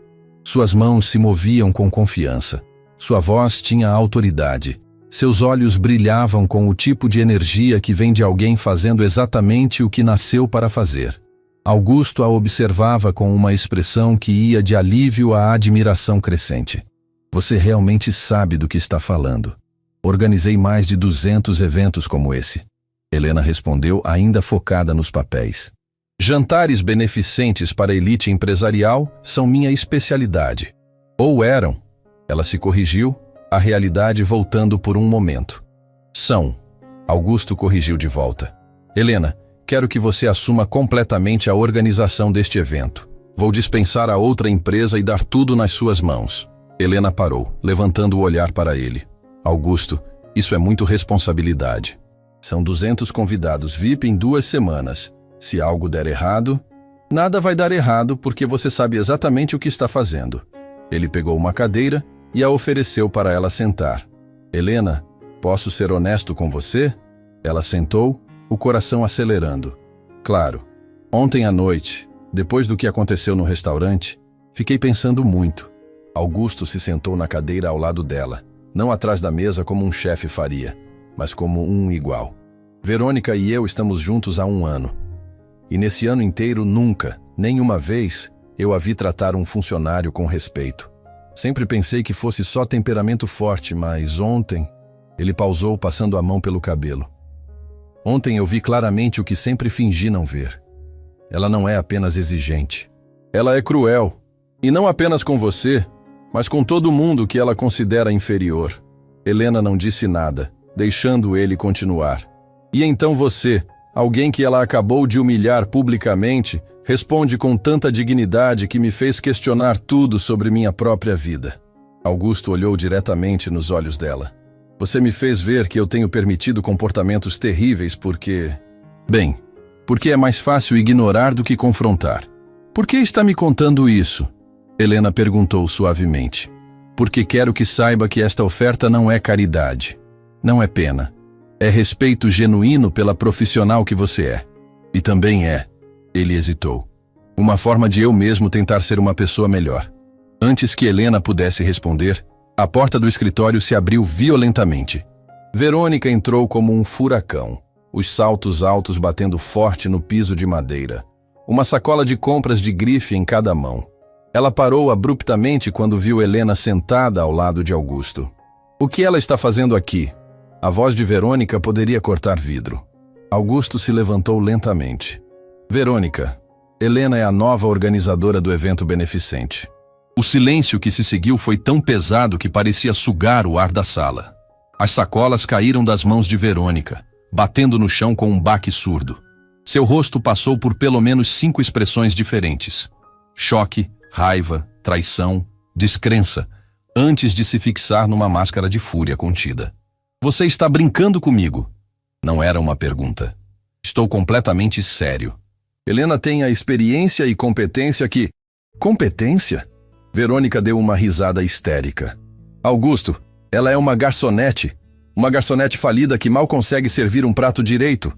Suas mãos se moviam com confiança. Sua voz tinha autoridade. Seus olhos brilhavam com o tipo de energia que vem de alguém fazendo exatamente o que nasceu para fazer. Augusto a observava com uma expressão que ia de alívio à admiração crescente. Você realmente sabe do que está falando. Organizei mais de 200 eventos como esse. Helena respondeu, ainda focada nos papéis. Jantares beneficentes para a elite empresarial são minha especialidade. Ou eram. Ela se corrigiu, a realidade voltando por um momento. São. Augusto corrigiu de volta. Helena, quero que você assuma completamente a organização deste evento. Vou dispensar a outra empresa e dar tudo nas suas mãos. Helena parou, levantando o olhar para ele. Augusto, isso é muito responsabilidade. São 200 convidados VIP em 2 semanas. Se algo der errado, nada vai dar errado porque você sabe exatamente o que está fazendo. Ele pegou uma cadeira e a ofereceu para ela sentar. Helena, posso ser honesto com você? Ela sentou, o coração acelerando. Claro, ontem à noite, depois do que aconteceu no restaurante, fiquei pensando muito. Augusto se sentou na cadeira ao lado dela, não atrás da mesa como um chefe faria, mas como um igual. Verônica e eu estamos juntos há 1 ano. E nesse ano inteiro nunca, nenhuma vez, eu a vi tratar um funcionário com respeito. Sempre pensei que fosse só temperamento forte, mas ontem... Ele pausou, passando a mão pelo cabelo. Ontem eu vi claramente o que sempre fingi não ver. Ela não é apenas exigente. Ela é cruel. E não apenas com você, mas com todo mundo que ela considera inferior. Helena não disse nada, deixando ele continuar. E então você, alguém que ela acabou de humilhar publicamente, responde com tanta dignidade que me fez questionar tudo sobre minha própria vida. Augusto olhou diretamente nos olhos dela. Você me fez ver que eu tenho permitido comportamentos terríveis porque... Bem, porque é mais fácil ignorar do que confrontar. Por que está me contando isso? Helena perguntou suavemente. Porque quero que saiba que esta oferta não é caridade. Não é pena. É respeito genuíno pela profissional que você é. E também é, ele hesitou, uma forma de eu mesmo tentar ser uma pessoa melhor. Antes que Helena pudesse responder, a porta do escritório se abriu violentamente. Verônica entrou como um furacão, os saltos altos batendo forte no piso de madeira, uma sacola de compras de grife em cada mão. Ela parou abruptamente quando viu Helena sentada ao lado de Augusto. O que ela está fazendo aqui? A voz de Verônica poderia cortar vidro. Augusto se levantou lentamente. Verônica, Helena é a nova organizadora do evento beneficente. O silêncio que se seguiu foi tão pesado que parecia sugar o ar da sala. As sacolas caíram das mãos de Verônica, batendo no chão com um baque surdo. Seu rosto passou por pelo menos 5 expressões diferentes. Choque, raiva, traição, descrença, antes de se fixar numa máscara de fúria contida. Você está brincando comigo? Não era uma pergunta. Estou completamente sério. Helena tem a experiência e competência que... Competência? Verônica deu uma risada histérica. Augusto, ela é uma garçonete falida que mal consegue servir um prato direito.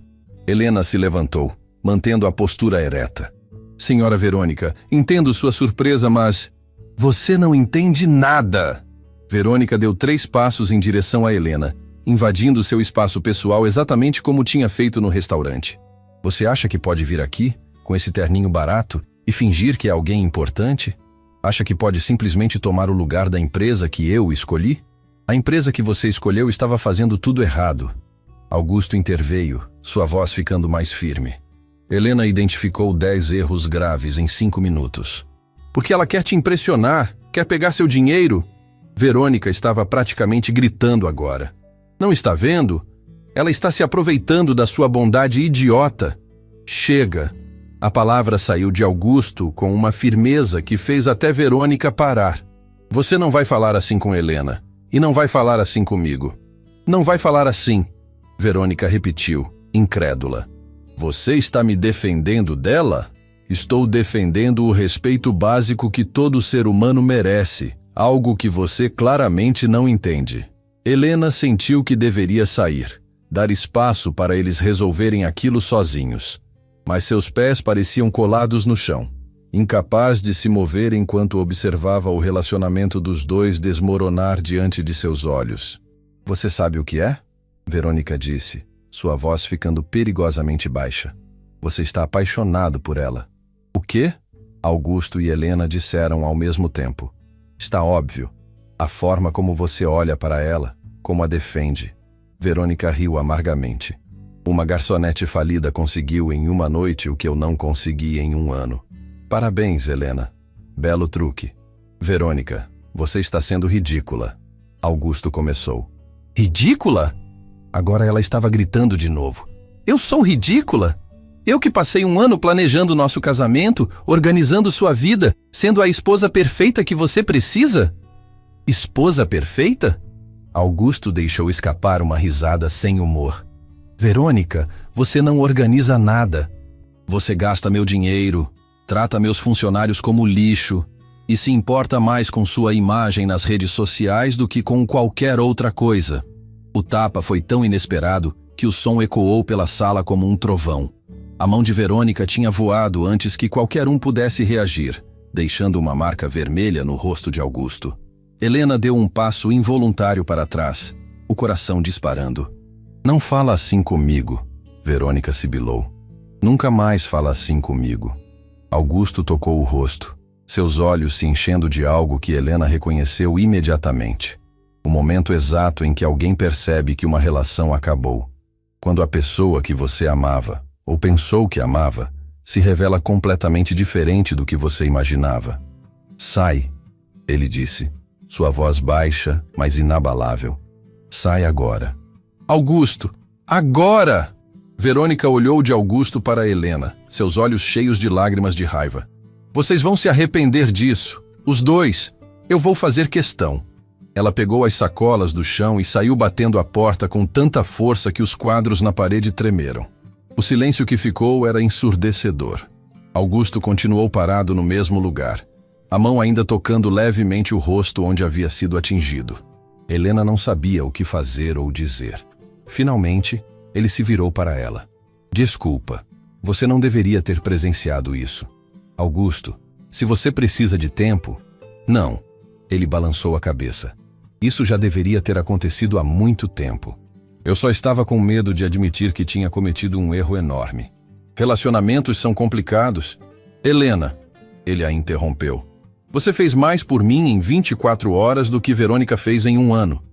Helena se levantou, mantendo a postura ereta. Senhora Verônica, entendo sua surpresa, mas... Você não entende nada. Verônica deu 3 passos em direção a Helena, invadindo seu espaço pessoal exatamente como tinha feito no restaurante. Você acha que pode vir aqui, com esse terninho barato, e fingir que é alguém importante? Acha que pode simplesmente tomar o lugar da empresa que eu escolhi? A empresa que você escolheu estava fazendo tudo errado. Augusto interveio, sua voz ficando mais firme. Helena identificou 10 erros graves em 5 minutos. Porque ela quer te impressionar, quer pegar seu dinheiro. Verônica estava praticamente gritando agora. Não está vendo? Ela está se aproveitando da sua bondade idiota. Chega! A palavra saiu de Augusto com uma firmeza que fez até Verônica parar. Você não vai falar assim com Helena. E não vai falar assim comigo. Não vai falar assim. Verônica repetiu, incrédula. Você está me defendendo dela? Estou defendendo o respeito básico que todo ser humano merece, algo que você claramente não entende. Helena sentiu que deveria sair, dar espaço para eles resolverem aquilo sozinhos. Mas seus pés pareciam colados no chão, incapaz de se mover enquanto observava o relacionamento dos dois desmoronar diante de seus olhos. Você sabe o que é? Verônica disse, sua voz ficando perigosamente baixa. Você está apaixonado por ela. O quê? Augusto e Helena disseram ao mesmo tempo. Está óbvio. A forma como você olha para ela, como a defende. Verônica riu amargamente. Uma garçonete falida conseguiu em uma noite o que eu não consegui em um ano. Parabéns, Helena. Belo truque. Verônica, você está sendo ridícula. Augusto começou. Ridícula? Agora ela estava gritando de novo. Eu sou ridícula? Eu que passei um ano planejando nosso casamento, organizando sua vida, sendo a esposa perfeita que você precisa? Esposa perfeita? Augusto deixou escapar uma risada sem humor. Verônica, você não organiza nada. Você gasta meu dinheiro, trata meus funcionários como lixo e se importa mais com sua imagem nas redes sociais do que com qualquer outra coisa. O tapa foi tão inesperado que o som ecoou pela sala como um trovão. A mão de Verônica tinha voado antes que qualquer um pudesse reagir, deixando uma marca vermelha no rosto de Augusto. Helena deu um passo involuntário para trás, o coração disparando. Não fala assim comigo, Verônica sibilou. Nunca mais fala assim comigo. Augusto tocou o rosto, seus olhos se enchendo de algo que Helena reconheceu imediatamente. O momento exato em que alguém percebe que uma relação acabou. Quando a pessoa que você amava, ou pensou que amava, se revela completamente diferente do que você imaginava. Sai, ele disse, sua voz baixa, mas inabalável. Sai agora. Augusto, agora! Verônica olhou de Augusto para Helena, seus olhos cheios de lágrimas de raiva. Vocês vão se arrepender disso, os dois. Eu vou fazer questão. Ela pegou as sacolas do chão e saiu batendo a porta com tanta força que os quadros na parede tremeram. O silêncio que ficou era ensurdecedor. Augusto continuou parado no mesmo lugar, a mão ainda tocando levemente o rosto onde havia sido atingido. Helena não sabia o que fazer ou dizer. Finalmente, ele se virou para ela. Desculpa, você não deveria ter presenciado isso. Augusto, se você precisa de tempo... Não, ele balançou a cabeça. Isso já deveria ter acontecido há muito tempo. Eu só estava com medo de admitir que tinha cometido um erro enorme. Relacionamentos são complicados. Helena, ele a interrompeu. Você fez mais por mim em 24 horas do que Verônica fez em um ano.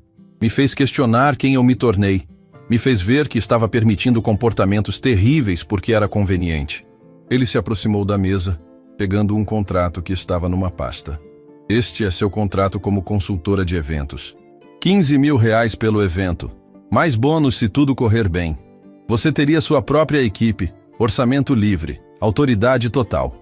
Me fez questionar quem eu me tornei. Me fez ver que estava permitindo comportamentos terríveis porque era conveniente. Ele se aproximou da mesa, pegando um contrato que estava numa pasta. Este é seu contrato como consultora de eventos. R$15.000 pelo evento. Mais bônus se tudo correr bem. Você teria sua própria equipe, orçamento livre, autoridade total.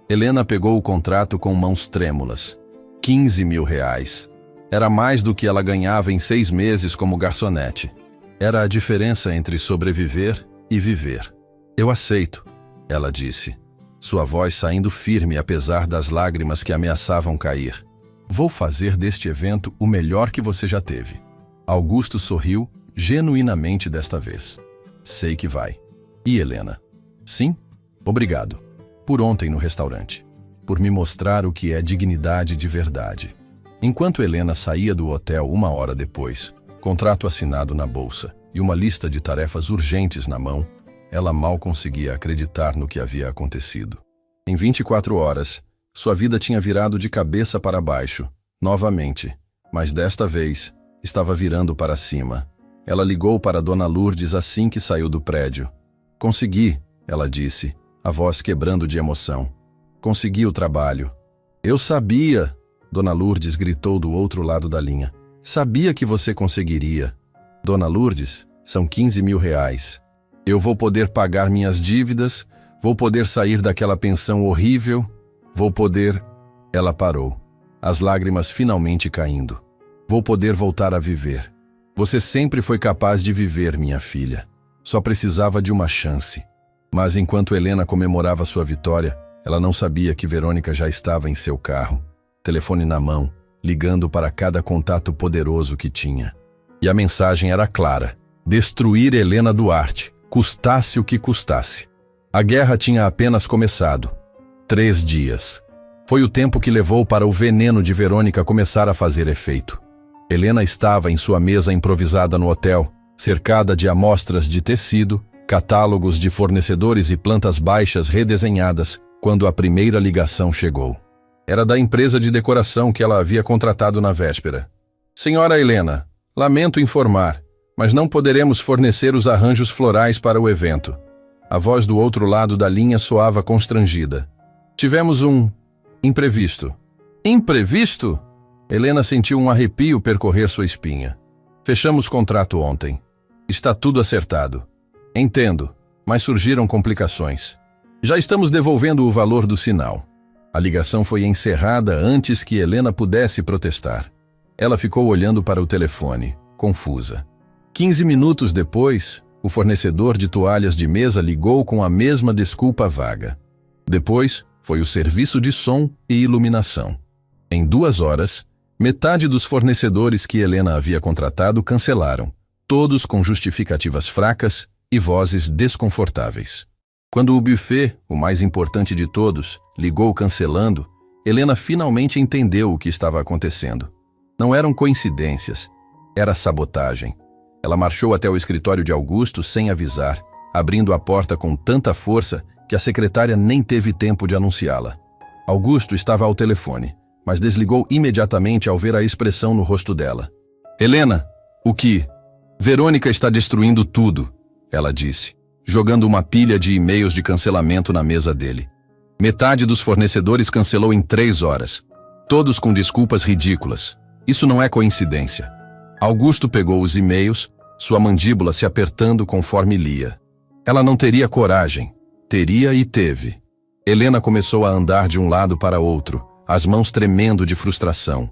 Helena pegou o contrato com mãos trêmulas. R$15.000. Era mais do que ela ganhava em 6 meses como garçonete. Era a diferença entre sobreviver e viver. Eu aceito, ela disse, sua voz saindo firme apesar das lágrimas que ameaçavam cair. Vou fazer deste evento o melhor que você já teve. Augusto sorriu, genuinamente desta vez. Sei que vai. E Helena? Sim? Obrigado. Por ontem no restaurante. Por me mostrar o que é dignidade de verdade. Enquanto Helena saía do hotel 1 hora depois, contrato assinado na bolsa e uma lista de tarefas urgentes na mão, ela mal conseguia acreditar no que havia acontecido. Em 24 horas, sua vida tinha virado de cabeça para baixo, novamente, mas desta vez estava virando para cima. Ela ligou para Dona Lourdes assim que saiu do prédio. "Consegui", ela disse, a voz quebrando de emoção. "Consegui o trabalho." "Eu sabia", Dona Lourdes gritou do outro lado da linha. "Sabia que você conseguiria." "Dona Lourdes, são 15 mil reais. Eu vou poder pagar minhas dívidas, vou poder sair daquela pensão horrível, vou poder..." Ela parou, as lágrimas finalmente caindo. "Vou poder voltar a viver. Você sempre foi capaz de viver, minha filha. Só precisava de uma chance." Mas enquanto Helena comemorava sua vitória, ela não sabia que Verônica já estava em seu carro, telefone na mão, ligando para cada contato poderoso que tinha. E a mensagem era clara: destruir Helena Duarte, custasse o que custasse. A guerra tinha apenas começado. 3 dias. Foi o tempo que levou para o veneno de Verônica começar a fazer efeito. Helena estava em sua mesa improvisada no hotel, cercada de amostras de tecido, catálogos de fornecedores e plantas baixas redesenhadas, quando a primeira ligação chegou. Era da empresa de decoração que ela havia contratado na véspera. "Senhora Helena, lamento informar, mas não poderemos fornecer os arranjos florais para o evento." A voz do outro lado da linha soava constrangida. "Tivemos um imprevisto." "Imprevisto?" Helena sentiu um arrepio percorrer sua espinha. "Fechamos contrato ontem. Está tudo acertado." "Entendo, mas surgiram complicações. Já estamos devolvendo o valor do sinal." A ligação foi encerrada antes que Helena pudesse protestar. Ela ficou olhando para o telefone, confusa. 15 minutos depois, o fornecedor de toalhas de mesa ligou com a mesma desculpa vaga. Depois, foi o serviço de som e iluminação. Em 2 horas, metade dos fornecedores que Helena havia contratado cancelaram, todos com justificativas fracas e vozes desconfortáveis. Quando o buffet, o mais importante de todos, ligou cancelando, Helena finalmente entendeu o que estava acontecendo. Não eram coincidências, era sabotagem. Ela marchou até o escritório de Augusto sem avisar, abrindo a porta com tanta força que a secretária nem teve tempo de anunciá-la. Augusto estava ao telefone, mas desligou imediatamente ao ver a expressão no rosto dela. "Helena, o que?" "Verônica está destruindo tudo", ela disse, jogando uma pilha de e-mails de cancelamento na mesa dele. Metade dos fornecedores cancelou em 3 horas, todos com desculpas ridículas. Isso não é coincidência. Augusto pegou os e-mails, sua mandíbula se apertando conforme lia. Ela não teria coragem. Teria e teve. Helena começou a andar de um lado para outro, as mãos tremendo de frustração.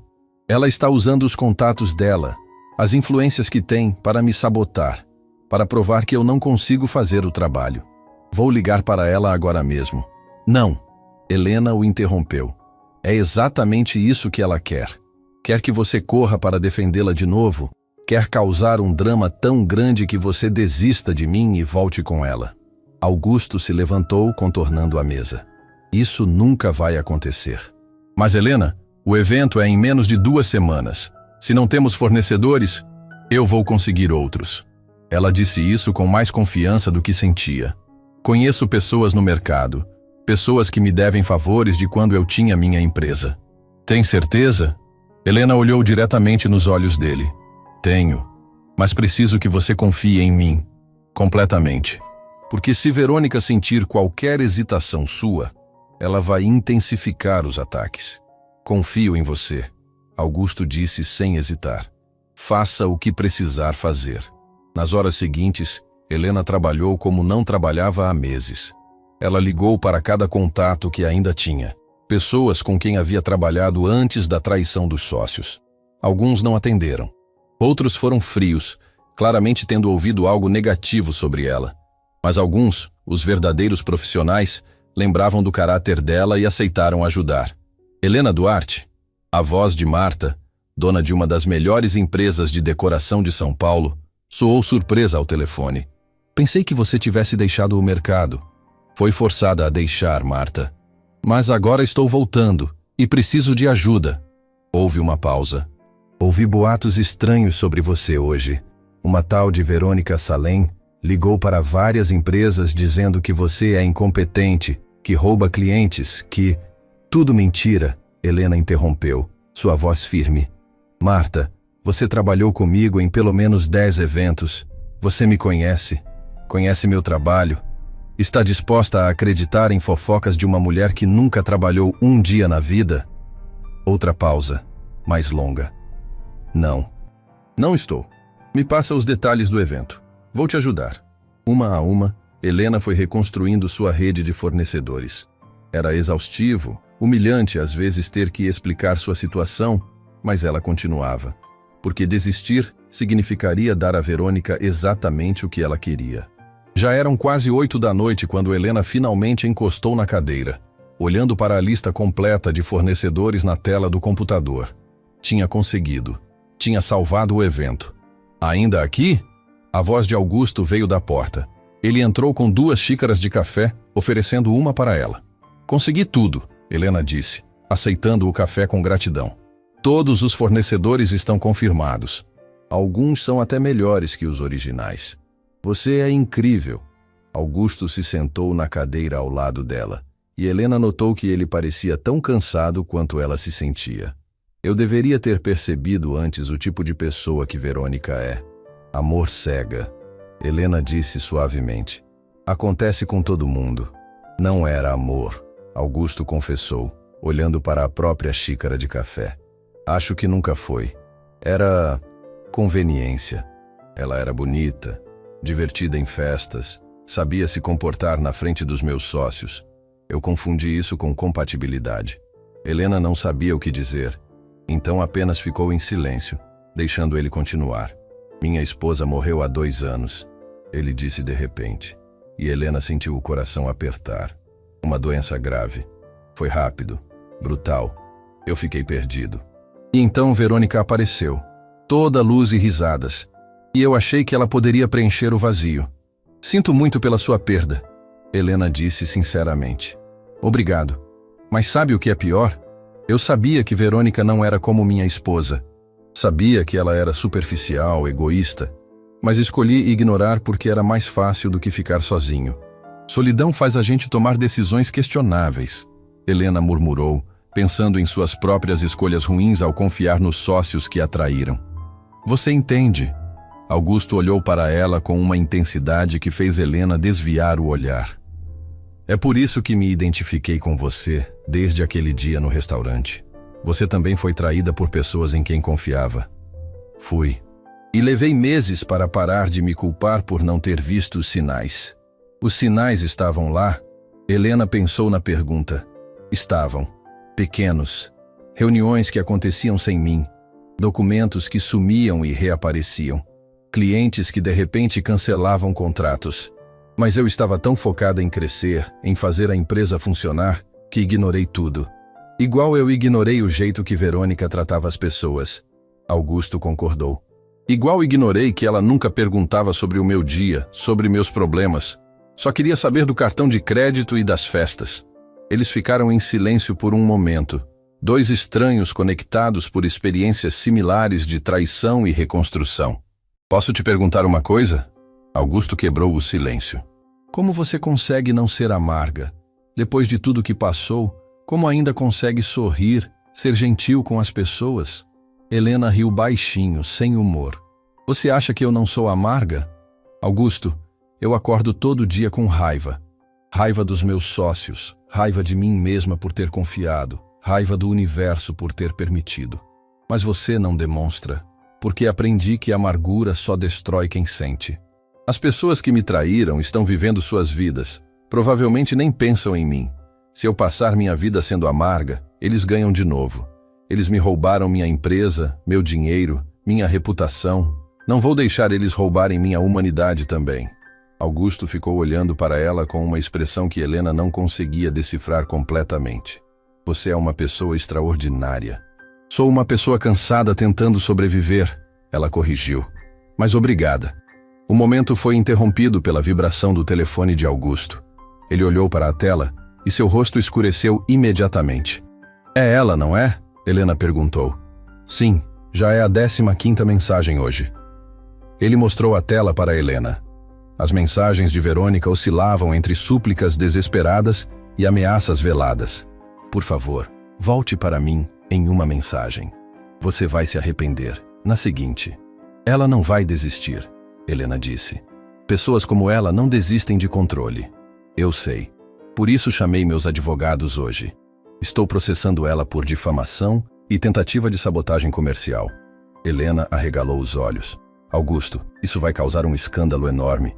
Ela está usando os contatos dela, as influências que tem, para me sabotar, para provar que eu não consigo fazer o trabalho. Vou ligar para ela agora mesmo. "Não", Helena o interrompeu. "É exatamente isso que ela quer. Quer que você corra para defendê-la de novo, quer causar um drama tão grande que você desista de mim e volte com ela." Augusto se levantou, contornando a mesa. "Isso nunca vai acontecer." "Mas Helena, o evento é em menos de 2 semanas. Se não temos fornecedores, eu vou conseguir outros." Ela disse isso com mais confiança do que sentia. "Conheço pessoas no mercado, pessoas que me devem favores de quando eu tinha minha empresa." "Tem certeza?" Helena olhou diretamente nos olhos dele. "Tenho, mas preciso que você confie em mim, completamente. Porque se Verônica sentir qualquer hesitação sua, ela vai intensificar os ataques. Confio em você", Augusto disse sem hesitar. "Faça o que precisar fazer." Nas horas seguintes, Helena trabalhou como não trabalhava há meses. Ela ligou para cada contato que ainda tinha, pessoas com quem havia trabalhado antes da traição dos sócios. Alguns não atenderam. Outros foram frios, claramente tendo ouvido algo negativo sobre ela. Mas alguns, os verdadeiros profissionais, lembravam do caráter dela e aceitaram ajudar. Helena Duarte, a voz de Marta, dona de uma das melhores empresas de decoração de São Paulo, soou surpresa ao telefone. "Pensei que você tivesse deixado o mercado." "Foi forçada a deixar, Marta. Mas agora estou voltando e preciso de ajuda." Houve uma pausa. Ouvi boatos estranhos sobre você hoje. Uma tal de Verônica Salem ligou para várias empresas dizendo que você é incompetente, que rouba clientes, que... Tudo mentira, Helena interrompeu, sua voz firme. Marta, você trabalhou comigo em pelo menos 10 eventos. Você me conhece. Conhece meu trabalho. Está disposta a acreditar em fofocas de uma mulher que nunca trabalhou um dia na vida? Outra pausa, mais longa. Não. Não estou. Me passa os detalhes do evento. Vou te ajudar. Uma a uma, Helena foi reconstruindo sua rede de fornecedores. Era exaustivo, humilhante às vezes ter que explicar sua situação, mas ela continuava. Porque desistir significaria dar a Verônica exatamente o que ela queria. Já eram quase 8 da noite quando Helena finalmente encostou na cadeira, olhando para a lista completa de fornecedores na tela do computador. Tinha conseguido. Tinha salvado o evento. Ainda aqui? A voz de Augusto veio da porta. Ele entrou com 2 xícaras de café, oferecendo uma para ela. Consegui tudo, Helena disse, aceitando o café com gratidão. Todos os fornecedores estão confirmados. Alguns são até melhores que os originais. Você é incrível. Augusto se sentou na cadeira ao lado dela, e Helena notou que ele parecia tão cansado quanto ela se sentia. Eu deveria ter percebido antes o tipo de pessoa que Verônica é. Amor cega. Helena disse suavemente. Acontece com todo mundo. Não era amor, Augusto confessou, olhando para a própria xícara de café. Acho que nunca foi. Era conveniência. Ela era bonita, divertida em festas, sabia se comportar na frente dos meus sócios. Eu confundi isso com compatibilidade. Helena não sabia o que dizer, então apenas ficou em silêncio, deixando ele continuar. Minha esposa morreu há 2 anos, ele disse de repente, e Helena sentiu o coração apertar. Uma doença grave. Foi rápido, brutal. Eu fiquei perdido. E então Verônica apareceu, toda luz e risadas, e eu achei que ela poderia preencher o vazio. Sinto muito pela sua perda, Helena disse sinceramente. Obrigado. Mas sabe o que é pior? Eu sabia que Verônica não era como minha esposa. Sabia que ela era superficial, egoísta, mas escolhi ignorar porque era mais fácil do que ficar sozinho. Solidão faz a gente tomar decisões questionáveis, Helena murmurou, pensando em suas próprias escolhas ruins ao confiar nos sócios que a traíram. Você entende? Augusto olhou para ela com uma intensidade que fez Helena desviar o olhar. É por isso que me identifiquei com você desde aquele dia no restaurante. Você também foi traída por pessoas em quem confiava. Fui. E levei meses para parar de me culpar por não ter visto os sinais. Os sinais estavam lá? Helena pensou na pergunta. Estavam. Pequenos. Reuniões que aconteciam sem mim. Documentos que sumiam e reapareciam. Clientes que de repente cancelavam contratos. Mas eu estava tão focada em crescer, em fazer a empresa funcionar, que ignorei tudo. Igual eu ignorei o jeito que Verônica tratava as pessoas. Augusto concordou. Igual ignorei que ela nunca perguntava sobre o meu dia, sobre meus problemas. Só queria saber do cartão de crédito e das festas. Eles ficaram em silêncio por um momento. 2 estranhos conectados por experiências similares de traição e reconstrução. Posso te perguntar uma coisa? Augusto quebrou o silêncio. Como você consegue não ser amarga? Depois de tudo que passou, como ainda consegue sorrir, ser gentil com as pessoas? Helena riu baixinho, sem humor. Você acha que eu não sou amarga? Augusto, eu acordo todo dia com raiva. Raiva dos meus sócios, raiva de mim mesma por ter confiado, raiva do universo por ter permitido. Mas você não demonstra, porque aprendi que a amargura só destrói quem sente. As pessoas que me traíram estão vivendo suas vidas. Provavelmente nem pensam em mim. Se eu passar minha vida sendo amarga, eles ganham de novo. Eles me roubaram minha empresa, meu dinheiro, minha reputação. Não vou deixar eles roubarem minha humanidade também. Augusto ficou olhando para ela com uma expressão que Helena não conseguia decifrar completamente. Você é uma pessoa extraordinária. Sou uma pessoa cansada tentando sobreviver, ela corrigiu. Mas obrigada. O momento foi interrompido pela vibração do telefone de Augusto. Ele olhou para a tela e seu rosto escureceu imediatamente. É ela, não é? Helena perguntou. Sim, já é a 15ª mensagem hoje. Ele mostrou a tela para Helena. As mensagens de Verônica oscilavam entre súplicas desesperadas e ameaças veladas. Por favor, volte para mim em uma mensagem. Você vai se arrepender. Na seguinte. Ela não vai desistir, Helena disse. Pessoas como ela não desistem de controle. Eu sei. Por isso chamei meus advogados hoje. Estou processando ela por difamação e tentativa de sabotagem comercial. Helena arregalou os olhos. Augusto, isso vai causar um escândalo enorme.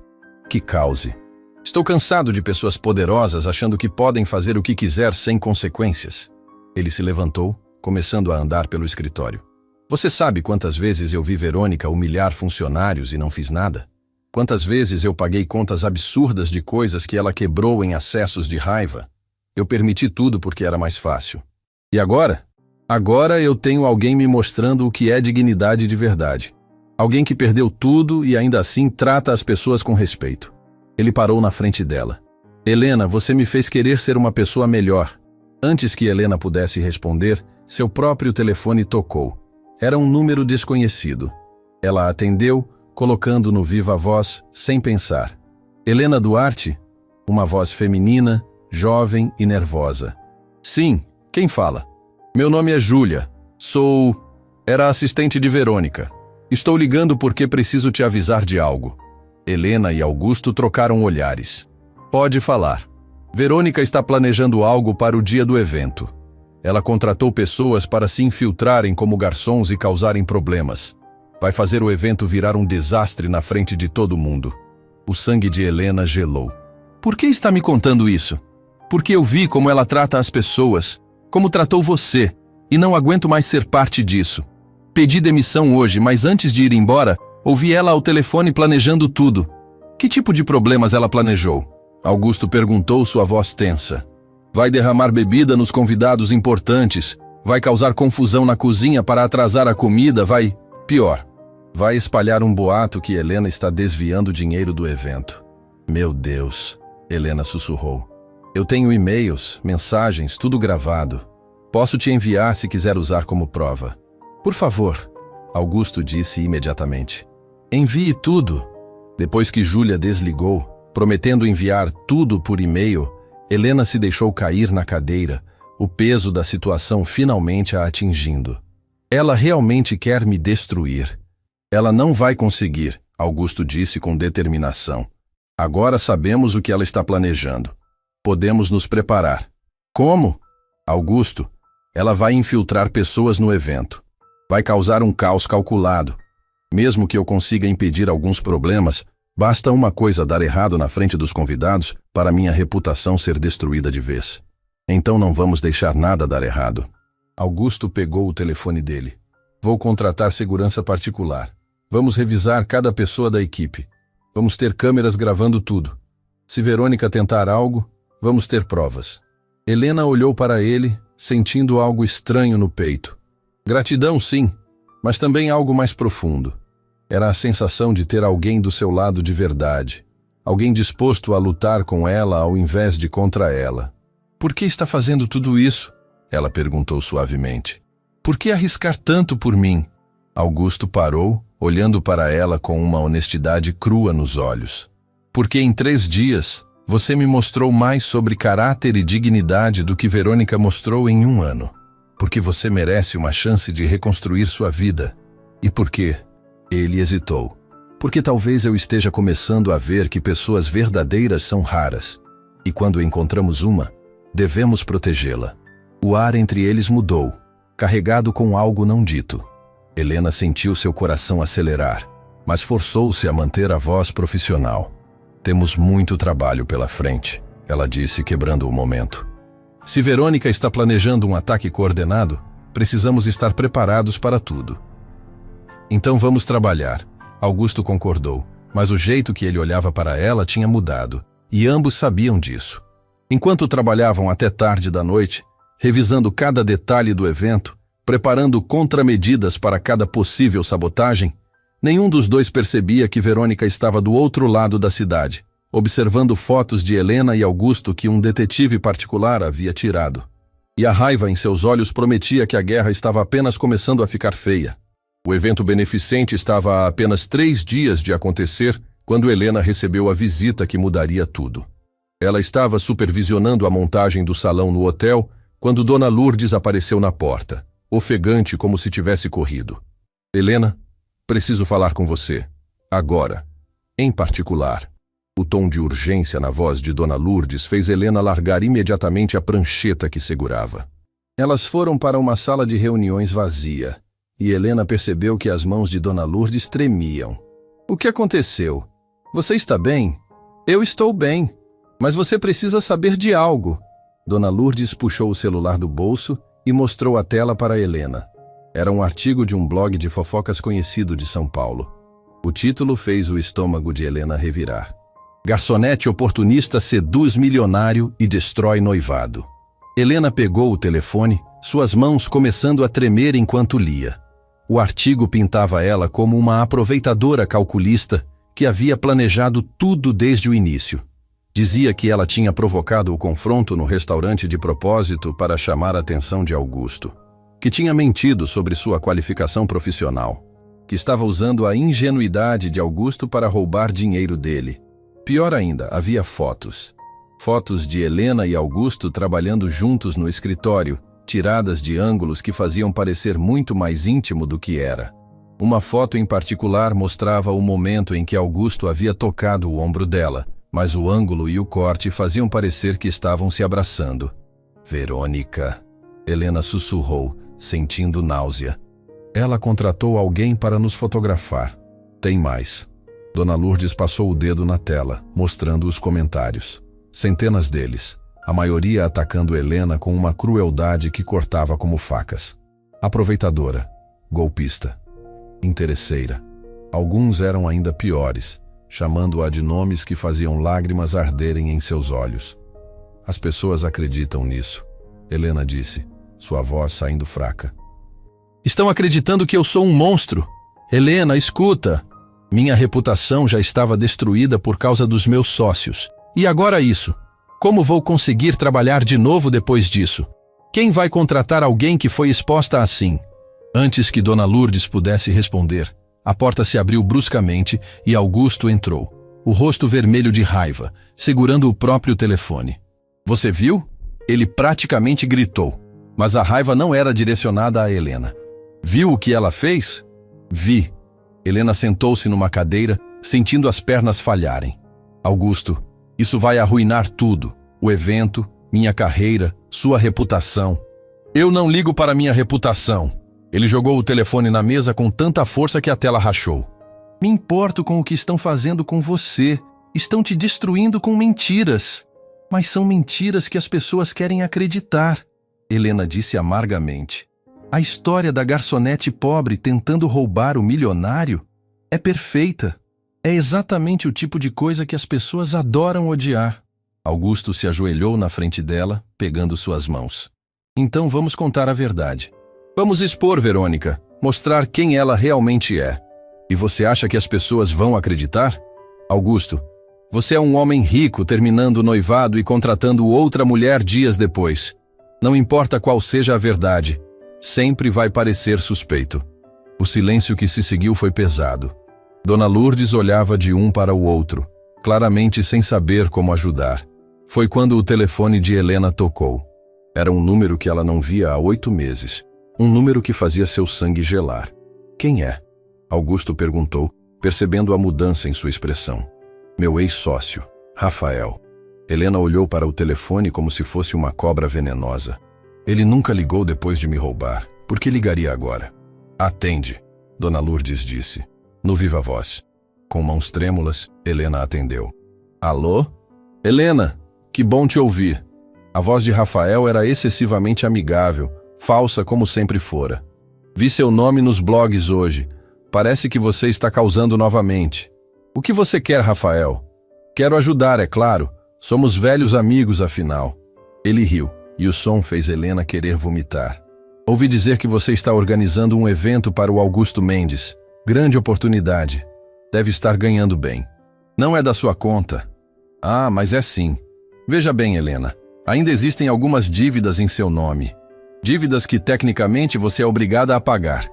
Que cause. Estou cansado de pessoas poderosas achando que podem fazer o que quiser sem consequências. Ele se levantou, começando a andar pelo escritório. Você sabe quantas vezes eu vi Verônica humilhar funcionários e não fiz nada? Quantas vezes eu paguei contas absurdas de coisas que ela quebrou em acessos de raiva? Eu permiti tudo porque era mais fácil. E agora? Agora eu tenho alguém me mostrando o que é dignidade de verdade. Alguém que perdeu tudo e ainda assim trata as pessoas com respeito. Ele parou na frente dela. Helena, você me fez querer ser uma pessoa melhor. Antes que Helena pudesse responder, seu próprio telefone tocou. Era um número desconhecido. Ela atendeu, colocando no viva voz, sem pensar. Helena Duarte? Uma voz feminina, jovem e nervosa. Sim, quem fala? Meu nome é Júlia. Era assistente de Verônica. Estou ligando porque preciso te avisar de algo. Helena e Augusto trocaram olhares. Pode falar. Verônica está planejando algo para o dia do evento. Ela contratou pessoas para se infiltrarem como garçons e causarem problemas. Vai fazer o evento virar um desastre na frente de todo mundo. O sangue de Helena gelou. Por que está me contando isso? Porque eu vi como ela trata as pessoas, como tratou você, e não aguento mais ser parte disso. Pedi demissão hoje, mas antes de ir embora, ouvi ela ao telefone planejando tudo. Que tipo de problemas ela planejou? Augusto perguntou, sua voz tensa. Vai derramar bebida nos convidados importantes, vai causar confusão na cozinha para atrasar a comida, pior, vai espalhar um boato que Helena está desviando dinheiro do evento. Meu Deus, Helena sussurrou. Eu tenho e-mails, mensagens, tudo gravado. Posso te enviar se quiser usar como prova. Por favor, Augusto disse imediatamente. Envie tudo. Depois que Júlia desligou, prometendo enviar tudo por e-mail, Helena se deixou cair na cadeira, o peso da situação finalmente a atingindo. Ela realmente quer me destruir. Ela não vai conseguir, Augusto disse com determinação. Agora sabemos o que ela está planejando. Podemos nos preparar. Como? Augusto, ela vai infiltrar pessoas no evento. Vai causar um caos calculado. Mesmo que eu consiga impedir alguns problemas, basta uma coisa dar errado na frente dos convidados para minha reputação ser destruída de vez. Então não vamos deixar nada dar errado. Augusto pegou o telefone dele. Vou contratar segurança particular. Vamos revisar cada pessoa da equipe. Vamos ter câmeras gravando tudo. Se Verônica tentar algo, vamos ter provas. Helena olhou para ele, sentindo algo estranho no peito. Gratidão, sim, mas também algo mais profundo. Era a sensação de ter alguém do seu lado de verdade. Alguém disposto a lutar com ela ao invés de contra ela. Por que está fazendo tudo isso? Ela perguntou suavemente. Por que arriscar tanto por mim? Augusto parou, olhando para ela com uma honestidade crua nos olhos. Porque em 3 dias, você me mostrou mais sobre caráter e dignidade do que Verônica mostrou em 1 ano. Porque você merece uma chance de reconstruir sua vida. E por quê? Ele hesitou. Porque talvez eu esteja começando a ver que pessoas verdadeiras são raras. E quando encontramos uma, devemos protegê-la. O ar entre eles mudou, carregado com algo não dito. Helena sentiu seu coração acelerar, mas forçou-se a manter a voz profissional. Temos muito trabalho pela frente, ela disse, quebrando o momento. Se Verônica está planejando um ataque coordenado, precisamos estar preparados para tudo. Então vamos trabalhar. Augusto concordou, mas o jeito que ele olhava para ela tinha mudado, e ambos sabiam disso. Enquanto trabalhavam até tarde da noite, revisando cada detalhe do evento, preparando contramedidas para cada possível sabotagem, nenhum dos dois percebia que Verônica estava do outro lado da cidade, observando fotos de Helena e Augusto que um detetive particular havia tirado. e a raiva em seus olhos prometia que a guerra estava apenas começando a ficar feia. O evento beneficente estava a apenas 3 dias de acontecer quando Helena recebeu a visita que mudaria tudo. Ela estava supervisionando a montagem do salão no hotel quando Dona Lourdes apareceu na porta, ofegante como se tivesse corrido. Helena, preciso falar com você. Agora. Em particular. O tom de urgência na voz de Dona Lourdes fez Helena largar imediatamente a prancheta que segurava. Elas foram para uma sala de reuniões vazia, e Helena percebeu que as mãos de Dona Lourdes tremiam. O que aconteceu? Você está bem? Eu estou bem, mas você precisa saber de algo. Dona Lourdes puxou o celular do bolso e mostrou a tela para Helena. Era um artigo de um blog de fofocas conhecido de São Paulo. O título fez o estômago de Helena revirar. Garçonete oportunista seduz milionário e destrói noivado. Helena pegou o telefone, suas mãos começando a tremer enquanto lia. O artigo pintava ela como uma aproveitadora calculista que havia planejado tudo desde o início. Dizia que ela tinha provocado o confronto no restaurante de propósito para chamar a atenção de Augusto, que tinha mentido sobre sua qualificação profissional, que estava usando a ingenuidade de Augusto para roubar dinheiro dele. Pior ainda, havia fotos. Fotos de Helena e Augusto trabalhando juntos no escritório, tiradas de ângulos que faziam parecer muito mais íntimo do que era. Uma foto em particular mostrava o momento em que Augusto havia tocado o ombro dela, mas o ângulo e o corte faziam parecer que estavam se abraçando. Verônica. Helena sussurrou, sentindo náusea. Ela contratou alguém para nos fotografar. Tem mais. Dona Lourdes passou o dedo na tela, mostrando os comentários. Centenas deles, a maioria atacando Helena com uma crueldade que cortava como facas. Aproveitadora, golpista, interesseira. Alguns eram ainda piores, chamando-a de nomes que faziam lágrimas arderem em seus olhos. As pessoas acreditam nisso, Helena disse, sua voz saindo fraca. Estão acreditando que eu sou um monstro. Helena, escuta. Minha reputação já estava destruída por causa dos meus sócios. E agora isso. Como vou conseguir trabalhar de novo depois disso? Quem vai contratar alguém que foi exposta assim? Antes que Dona Lourdes pudesse responder, a porta se abriu bruscamente e Augusto entrou, o rosto vermelho de raiva, segurando o próprio telefone. Você viu? Ele praticamente gritou, mas a raiva não era direcionada a Helena. Viu o que ela fez? Vi. Helena sentou-se numa cadeira, sentindo as pernas falharem. Augusto, isso vai arruinar tudo. O evento, minha carreira, sua reputação. Eu não ligo para minha reputação. Ele jogou o telefone na mesa com tanta força que a tela rachou. Me importo com o que estão fazendo com você. Estão te destruindo com mentiras. Mas são mentiras que as pessoas querem acreditar. Helena disse amargamente. A história da garçonete pobre tentando roubar o milionário é perfeita. É exatamente o tipo de coisa que as pessoas adoram odiar. Augusto se ajoelhou na frente dela, pegando suas mãos. Então vamos contar a verdade. Vamos expor Verônica, mostrar quem ela realmente é. E você acha que as pessoas vão acreditar? Augusto, você é um homem rico terminando o noivado e contratando outra mulher dias depois. Não importa qual seja a verdade, sempre vai parecer suspeito. O silêncio que se seguiu foi pesado. Dona Lourdes olhava de um para o outro, claramente sem saber como ajudar. Foi quando o telefone de Helena tocou. Era um número que ela não via há 8 meses. Um número que fazia seu sangue gelar. Quem é? Augusto perguntou, percebendo a mudança em sua expressão. Meu ex-sócio, Rafael. Helena olhou para o telefone como se fosse uma cobra venenosa. Ele nunca ligou depois de me roubar. Por que ligaria agora? Atende, Dona Lourdes disse, no viva voz. Com mãos trêmulas, Helena atendeu. Alô? Helena, que bom te ouvir. A voz de Rafael era excessivamente amigável, falsa como sempre fora. Vi seu nome nos blogs hoje. Parece que você está causando novamente. O que você quer, Rafael? Quero ajudar, é claro. Somos velhos amigos, afinal. Ele riu, e o som fez Helena querer vomitar. Ouvi dizer que você está organizando um evento para o Augusto Mendes. Grande oportunidade. Deve estar ganhando bem. Não é da sua conta. Ah, mas é sim. Veja bem, Helena. Ainda existem algumas dívidas em seu nome. Dívidas que tecnicamente você é obrigada a pagar.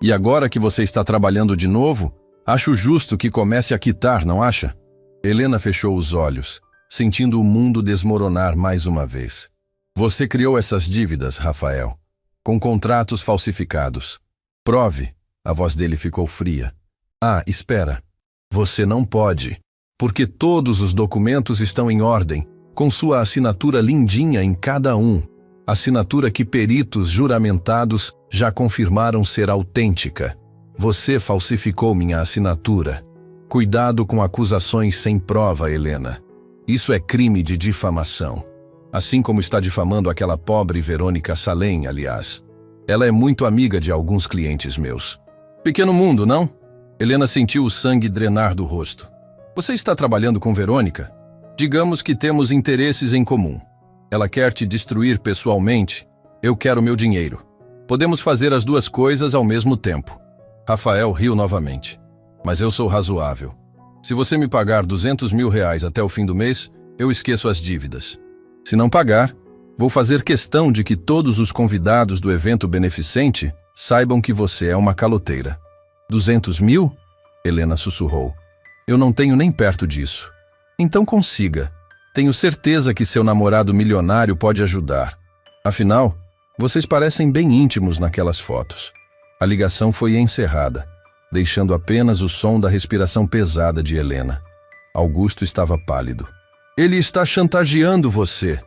E agora que você está trabalhando de novo, acho justo que comece a quitar, não acha? Helena fechou os olhos, sentindo o mundo desmoronar mais uma vez. Você criou essas dívidas, Rafael, com contratos falsificados. Prove. A voz dele ficou fria. Ah, espera. Você não pode, porque todos os documentos estão em ordem, com sua assinatura lindinha em cada um. Assinatura que peritos juramentados já confirmaram ser autêntica. Você falsificou minha assinatura. Cuidado com acusações sem prova, Helena. Isso é crime de difamação. Assim como está difamando aquela pobre Verônica Salem, aliás. Ela é muito amiga de alguns clientes meus. Pequeno mundo, não? Helena sentiu o sangue drenar do rosto. Você está trabalhando com Verônica? Digamos que temos interesses em comum. Ela quer te destruir pessoalmente. Eu quero meu dinheiro. Podemos fazer as duas coisas ao mesmo tempo. Rafael riu novamente. Mas eu sou razoável. Se você me pagar R$200 mil até o fim do mês, eu esqueço as dívidas. Se não pagar, vou fazer questão de que todos os convidados do evento beneficente saibam que você é uma caloteira. 200 mil? Helena sussurrou. Eu não tenho nem perto disso. Então consiga. Tenho certeza que seu namorado milionário pode ajudar. Afinal, vocês parecem bem íntimos naquelas fotos. A ligação foi encerrada, deixando apenas o som da respiração pesada de Helena. Augusto estava pálido. Ele está chantageando você.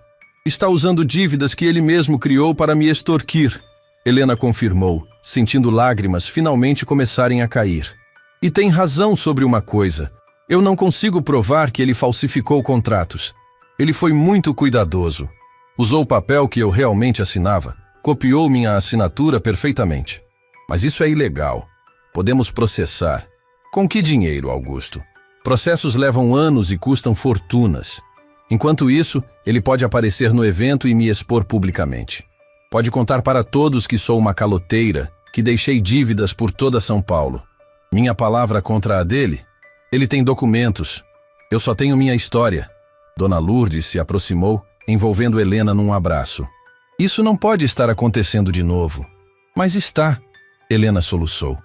Está usando dívidas que ele mesmo criou para me extorquir. Helena confirmou, sentindo lágrimas finalmente começarem a cair. E tem razão sobre uma coisa. Eu não consigo provar que ele falsificou contratos. Ele foi muito cuidadoso. Usou o papel que eu realmente assinava. Copiou minha assinatura perfeitamente. Mas isso é ilegal. Podemos processar. Com que dinheiro, Augusto? Processos levam anos e custam fortunas. Enquanto isso, ele pode aparecer no evento e me expor publicamente. Pode contar para todos que sou uma caloteira, que deixei dívidas por toda São Paulo. Minha palavra contra a dele? Ele tem documentos. Eu só tenho minha história. Dona Lourdes se aproximou, envolvendo Helena num abraço. Isso não pode estar acontecendo de novo. Mas está. Helena soluçou.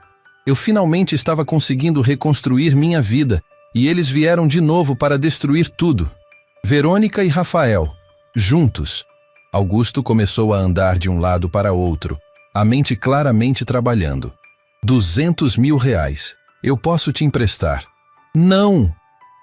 Eu finalmente estava conseguindo reconstruir minha vida, e eles vieram de novo para destruir tudo. Verônica e Rafael, juntos. Augusto começou a andar de um lado para outro, a mente claramente trabalhando. 200 mil. Eu posso te emprestar. Não!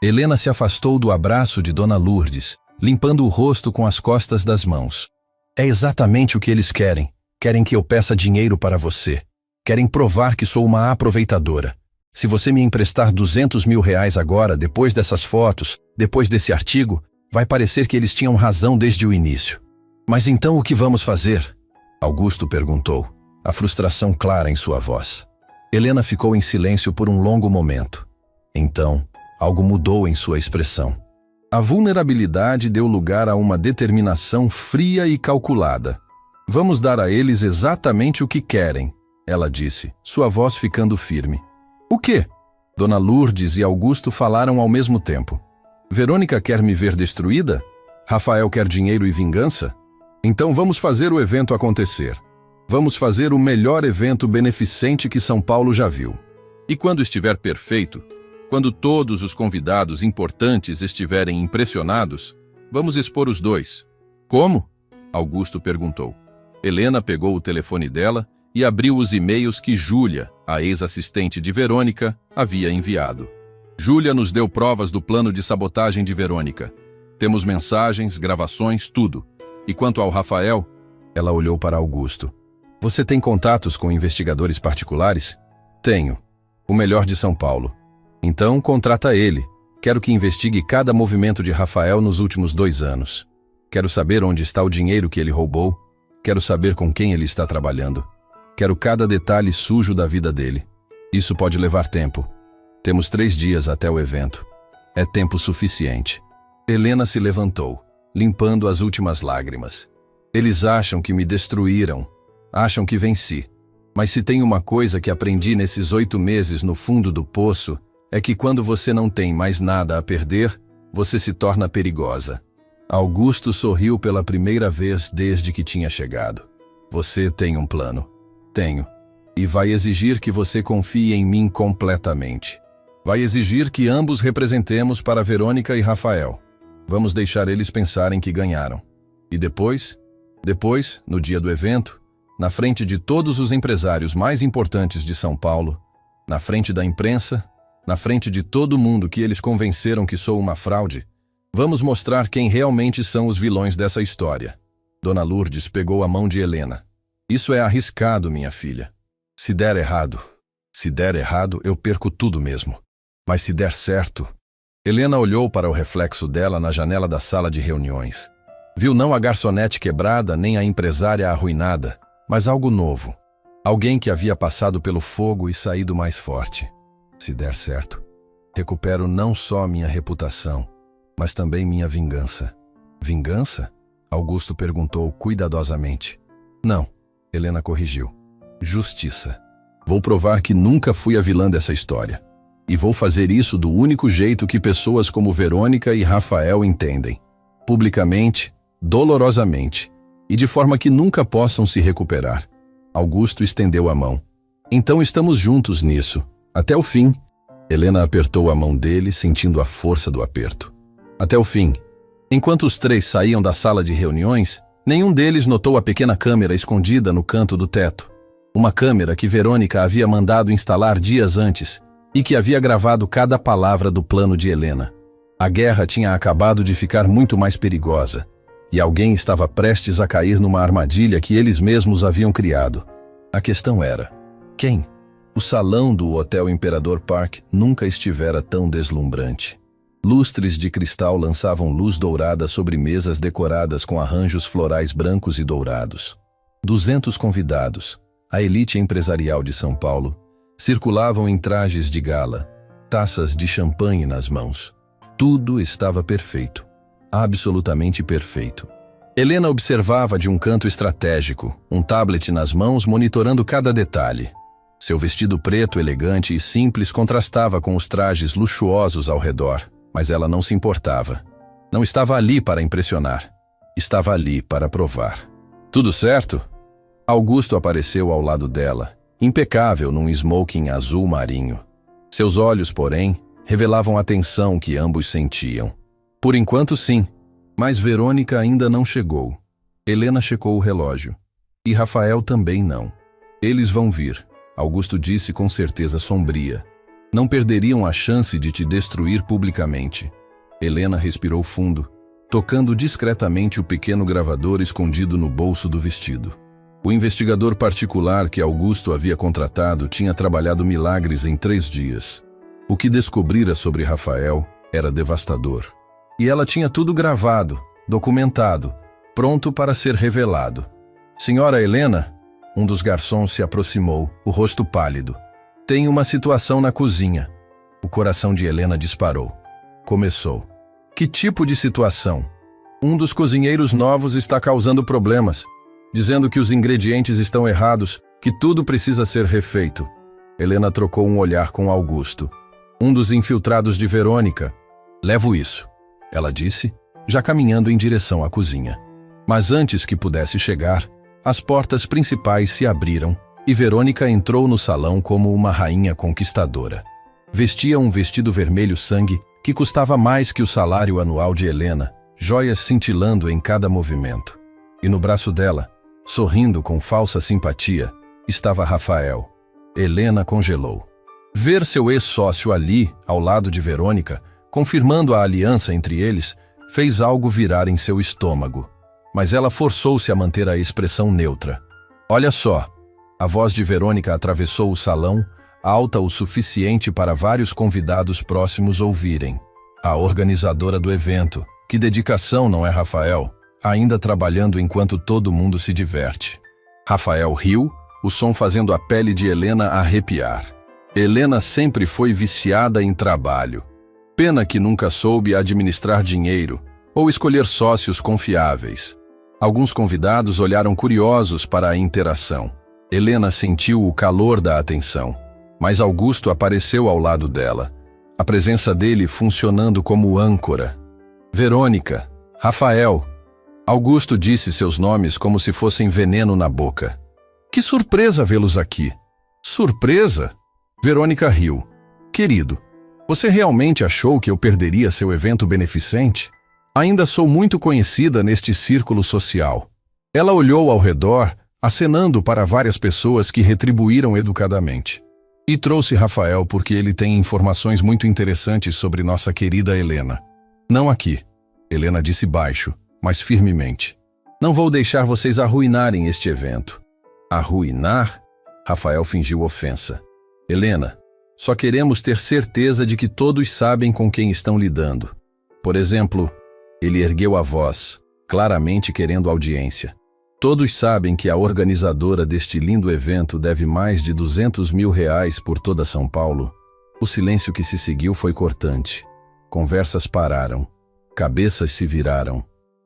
Helena se afastou do abraço de Dona Lourdes, limpando o rosto com as costas das mãos. É exatamente o que eles querem. Querem que eu peça dinheiro para você. Querem provar que sou uma aproveitadora. Se você me emprestar 200 mil agora, depois dessas fotos, depois desse artigo, vai parecer que eles tinham razão desde o início. Mas então o que vamos fazer? Augusto perguntou, a frustração clara em sua voz. Helena ficou em silêncio por um longo momento. Então, algo mudou em sua expressão. A vulnerabilidade deu lugar a uma determinação fria e calculada. Vamos dar a eles exatamente o que querem, ela disse, sua voz ficando firme. O quê? Dona Lourdes e Augusto falaram ao mesmo tempo. Verônica quer me ver destruída? Rafael quer dinheiro e vingança? Então vamos fazer o evento acontecer. Vamos fazer o melhor evento beneficente que São Paulo já viu. E quando estiver perfeito, quando todos os convidados importantes estiverem impressionados, vamos expor os dois. Como? Augusto perguntou. Helena pegou o telefone dela e abriu os e-mails que Júlia, a ex-assistente de Verônica, havia enviado. Júlia nos deu provas do plano de sabotagem de Verônica. Temos mensagens, gravações, tudo. E quanto ao Rafael, ela olhou para Augusto. Você tem contatos com investigadores particulares? Tenho. O melhor de São Paulo. Então, contrata ele. Quero que investigue cada movimento de Rafael nos últimos 2 anos. Quero saber onde está o dinheiro que ele roubou. Quero saber com quem ele está trabalhando. Quero cada detalhe sujo da vida dele. Isso pode levar tempo. Temos 3 dias até o evento. É tempo suficiente. Helena se levantou, limpando as últimas lágrimas. Eles acham que me destruíram. Acham que venci. Mas se tem uma coisa que aprendi nesses 8 meses no fundo do poço, é que quando você não tem mais nada a perder, você se torna perigosa. Augusto sorriu pela primeira vez desde que tinha chegado. Você tem um plano. Tenho. E vai exigir que você confie em mim completamente. Vai exigir que ambos representemos para Verônica e Rafael. Vamos deixar eles pensarem que ganharam. E depois, no dia do evento, na frente de todos os empresários mais importantes de São Paulo, na frente da imprensa, na frente de todo mundo que eles convenceram que sou uma fraude, vamos mostrar quem realmente são os vilões dessa história. Dona Lourdes pegou a mão de Helena. Isso é arriscado, minha filha. Se der errado, eu perco tudo mesmo. Mas se der certo... Helena olhou para o reflexo dela na janela da sala de reuniões. Viu não a garçonete quebrada, nem a empresária arruinada, mas algo novo. Alguém que havia passado pelo fogo e saído mais forte. Se der certo, recupero não só minha reputação, mas também minha vingança. Vingança? Augusto perguntou cuidadosamente. Não, Helena corrigiu. Justiça. Vou provar que nunca fui a vilã dessa história. E vou fazer isso do único jeito que pessoas como Verônica e Rafael entendem. Publicamente, dolorosamente, e de forma que nunca possam se recuperar. Augusto estendeu a mão. Então estamos juntos nisso, até o fim. Helena apertou a mão dele, sentindo a força do aperto. Até o fim. Enquanto os três saíam da sala de reuniões, nenhum deles notou a pequena câmera escondida no canto do teto. Uma câmera que Verônica havia mandado instalar dias antes, e que havia gravado cada palavra do plano de Helena. A guerra tinha acabado de ficar muito mais perigosa, e alguém estava prestes a cair numa armadilha que eles mesmos haviam criado. A questão era: quem? O salão do Hotel Imperador Park nunca estivera tão deslumbrante. Lustres de cristal lançavam luz dourada sobre mesas decoradas com arranjos florais brancos e dourados. 200 convidados, a elite empresarial de São Paulo, circulavam em trajes de gala, taças de champanhe nas mãos. Tudo estava perfeito, absolutamente perfeito. Helena observava de um canto estratégico, um tablet nas mãos monitorando cada detalhe. Seu vestido preto, elegante e simples contrastava com os trajes luxuosos ao redor, mas ela não se importava. Não estava ali para impressionar, estava ali para provar. Tudo certo? Augusto apareceu ao lado dela, impecável num smoking azul marinho. Seus olhos, porém, revelavam a tensão que ambos sentiam. Por enquanto, sim, mas Verônica ainda não chegou. Helena checou o relógio. E Rafael também não. Eles vão vir, Augusto disse com certeza sombria. Não perderiam a chance de te destruir publicamente. Helena respirou fundo, tocando discretamente o pequeno gravador escondido no bolso do vestido. O investigador particular que Augusto havia contratado tinha trabalhado milagres em 3 dias. O que descobrira sobre Rafael era devastador. E ela tinha tudo gravado, documentado, pronto para ser revelado. Senhora Helena, um dos garçons se aproximou, o rosto pálido. Tem uma situação na cozinha. O coração de Helena disparou. Começou. Que tipo de situação? Um dos cozinheiros novos está causando problemas, dizendo que os ingredientes estão errados, que tudo precisa ser refeito. Helena trocou um olhar com Augusto. Um dos infiltrados de Verônica. Levo isso, ela disse, já caminhando em direção à cozinha. Mas antes que pudesse chegar, as portas principais se abriram e Verônica entrou no salão como uma rainha conquistadora. Vestia um vestido vermelho sangue que custava mais que o salário anual de Helena, joias cintilando em cada movimento. E no braço dela, sorrindo com falsa simpatia, estava Rafael. Helena congelou. Ver seu ex-sócio ali, ao lado de Verônica, confirmando a aliança entre eles, fez algo virar em seu estômago. Mas ela forçou-se a manter a expressão neutra. Olha só, a voz de Verônica atravessou o salão, alta o suficiente para vários convidados próximos ouvirem. A organizadora do evento, que dedicação, não é, Rafael? Ainda trabalhando enquanto todo mundo se diverte. Rafael riu, o som fazendo a pele de Helena arrepiar. Helena sempre foi viciada em trabalho. Pena que nunca soube administrar dinheiro ou escolher sócios confiáveis. Alguns convidados olharam curiosos para a interação. Helena sentiu o calor da atenção, mas Augusto apareceu ao lado dela, a presença dele funcionando como âncora. Verônica, Rafael. Augusto disse seus nomes como se fossem veneno na boca. Que surpresa vê-los aqui. Surpresa? Verônica riu. Querido, você realmente achou que eu perderia seu evento beneficente? Ainda sou muito conhecida neste círculo social. Ela olhou ao redor, acenando para várias pessoas que retribuíram educadamente. E trouxe Rafael porque ele tem informações muito interessantes sobre nossa querida Helena. Não aqui. Helena disse baixo, mas firmemente. Não vou deixar vocês arruinarem este evento. Arruinar? Rafael fingiu ofensa. Helena, só queremos ter certeza de que todos sabem com quem estão lidando. Por exemplo, ele ergueu a voz, claramente querendo audiência. Todos sabem que a organizadora deste lindo evento deve mais de R$200 mil por toda São Paulo. O silêncio que se seguiu foi cortante. Conversas pararam. Cabeças se viraram.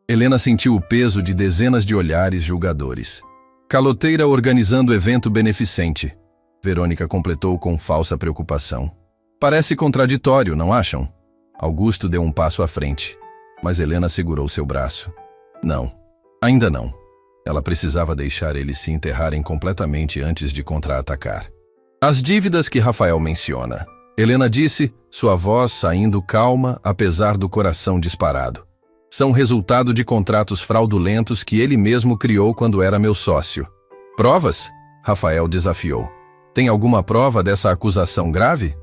Helena sentiu o peso de dezenas de olhares julgadores. Caloteira organizando evento beneficente. Verônica completou com falsa preocupação. Parece contraditório, não acham? Augusto deu um passo à frente, mas Helena segurou seu braço. Não, ainda não. Ela precisava deixar eles se enterrarem completamente antes de contra-atacar. As dívidas que Rafael menciona. Helena disse, sua voz saindo calma apesar do coração disparado. São resultado de contratos fraudulentos que ele mesmo criou quando era meu sócio. Provas? Rafael desafiou. Tem alguma prova dessa acusação grave?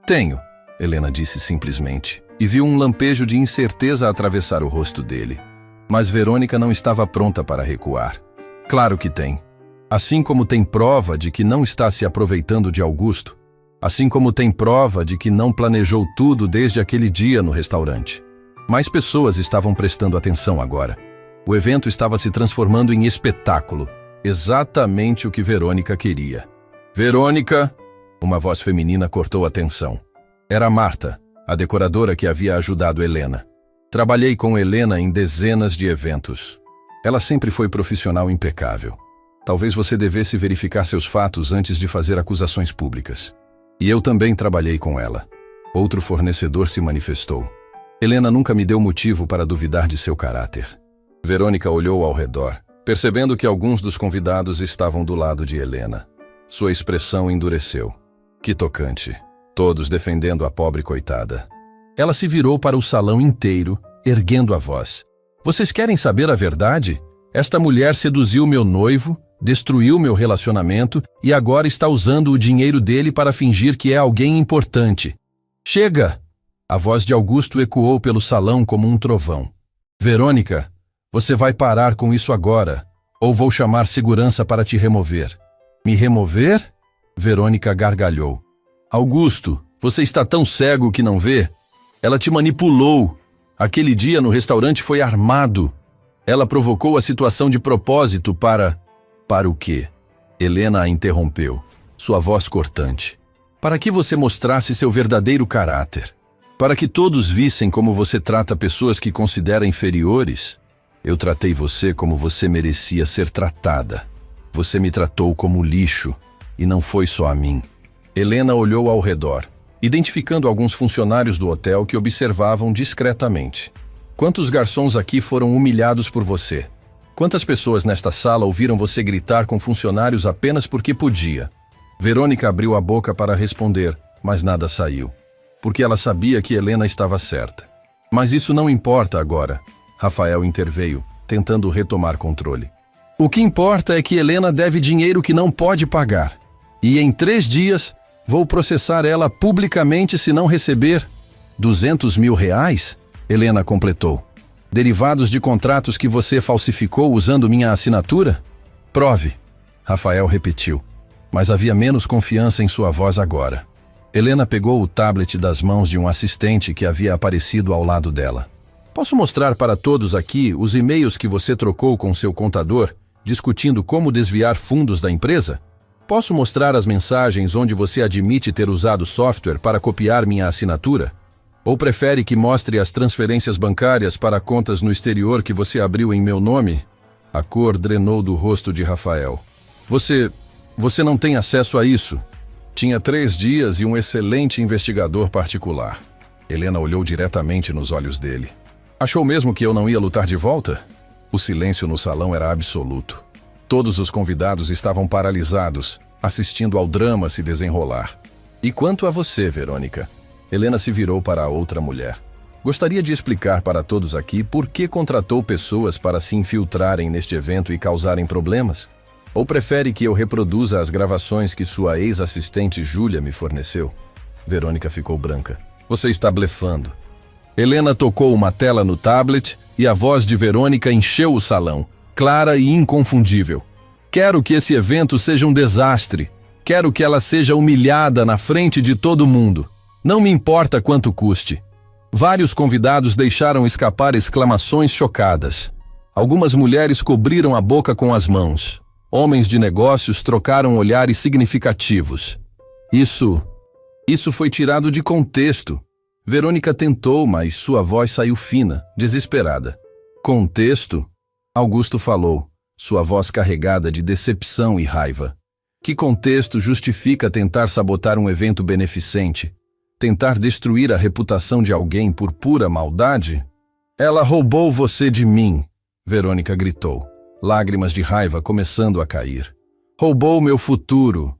Tenho, Helena disse simplesmente, e viu um lampejo de incerteza atravessar o rosto dele. Mas Verônica não estava pronta para recuar. Claro que tem. Assim como tem prova de que não está se aproveitando de Augusto, assim como tem prova de que não planejou tudo desde aquele dia no restaurante. Mais pessoas estavam prestando atenção agora. O evento estava se transformando em espetáculo, exatamente o que Verônica queria. Verônica! Uma voz feminina cortou a tensão. Era Marta, a decoradora que havia ajudado Helena. Trabalhei com Helena em dezenas de eventos. Ela sempre foi profissional impecável. Talvez você devesse verificar seus fatos antes de fazer acusações públicas. E eu também trabalhei com ela. Outro fornecedor se manifestou. Helena nunca me deu motivo para duvidar de seu caráter. Verônica olhou ao redor, percebendo que alguns dos convidados estavam do lado de Helena. Sua expressão endureceu. Que tocante. Todos defendendo a pobre coitada. Ela se virou para o salão inteiro, erguendo a voz. Vocês querem saber a verdade? Esta mulher seduziu meu noivo, destruiu meu relacionamento e agora está usando o dinheiro dele para fingir que é alguém importante. Chega! A voz de Augusto ecoou pelo salão como um trovão. Verônica, você vai parar com isso agora, ou vou chamar segurança para te remover. Me remover? Verônica gargalhou. Augusto, você está tão cego que não vê? Ela te manipulou. Aquele dia no restaurante foi armado. Ela provocou a situação de propósito para... Para o quê? Helena a interrompeu, sua voz cortante. Para que você mostrasse seu verdadeiro caráter. Para que todos vissem como você trata pessoas que considera inferiores. Eu tratei você como você merecia ser tratada. Você me tratou como lixo, e não foi só a mim. Helena olhou ao redor, identificando alguns funcionários do hotel que observavam discretamente. Quantos garçons aqui foram humilhados por você? Quantas pessoas nesta sala ouviram você gritar com funcionários apenas porque podia? Verônica abriu a boca para responder, mas nada saiu. Porque ela sabia que Helena estava certa. Mas isso não importa agora. Rafael interveio, tentando retomar controle. O que importa é que Helena deve dinheiro que não pode pagar. E em 3 dias, vou processar ela publicamente se não receber R$200 mil? Helena completou. Derivados de contratos que você falsificou usando minha assinatura? Prove. Rafael repetiu. Mas havia menos confiança em sua voz agora. Helena pegou o tablet das mãos de um assistente que havia aparecido ao lado dela. Posso mostrar para todos aqui os e-mails que você trocou com seu contador, discutindo como desviar fundos da empresa? Posso mostrar as mensagens onde você admite ter usado software para copiar minha assinatura? Ou prefere que mostre as transferências bancárias para contas no exterior que você abriu em meu nome? A cor drenou do rosto de Rafael. Você não tem acesso a isso. Tinha 3 dias e um excelente investigador particular. Helena olhou diretamente nos olhos dele. Achou mesmo que eu não ia lutar de volta? O silêncio no salão era absoluto. Todos os convidados estavam paralisados, assistindo ao drama se desenrolar. E quanto a você, Verônica? Helena se virou para a outra mulher. Gostaria de explicar para todos aqui por que contratou pessoas para se infiltrarem neste evento e causarem problemas? Ou prefere que eu reproduza as gravações que sua ex-assistente Júlia me forneceu? Verônica ficou branca. Você está blefando. Helena tocou uma tela no tablet e a voz de Verônica encheu o salão, clara e inconfundível. Quero que esse evento seja um desastre. Quero que ela seja humilhada na frente de todo mundo. Não me importa quanto custe. Vários convidados deixaram escapar exclamações chocadas. Algumas mulheres cobriram a boca com as mãos. Homens de negócios trocaram olhares significativos. Isso foi tirado de contexto. Verônica tentou, mas sua voz saiu fina, desesperada. Contexto? Augusto falou, sua voz carregada de decepção e raiva. Que contexto justifica tentar sabotar um evento beneficente? Tentar destruir a reputação de alguém por pura maldade? Ela roubou você de mim, Verônica gritou, lágrimas de raiva começando a cair. Roubou meu futuro.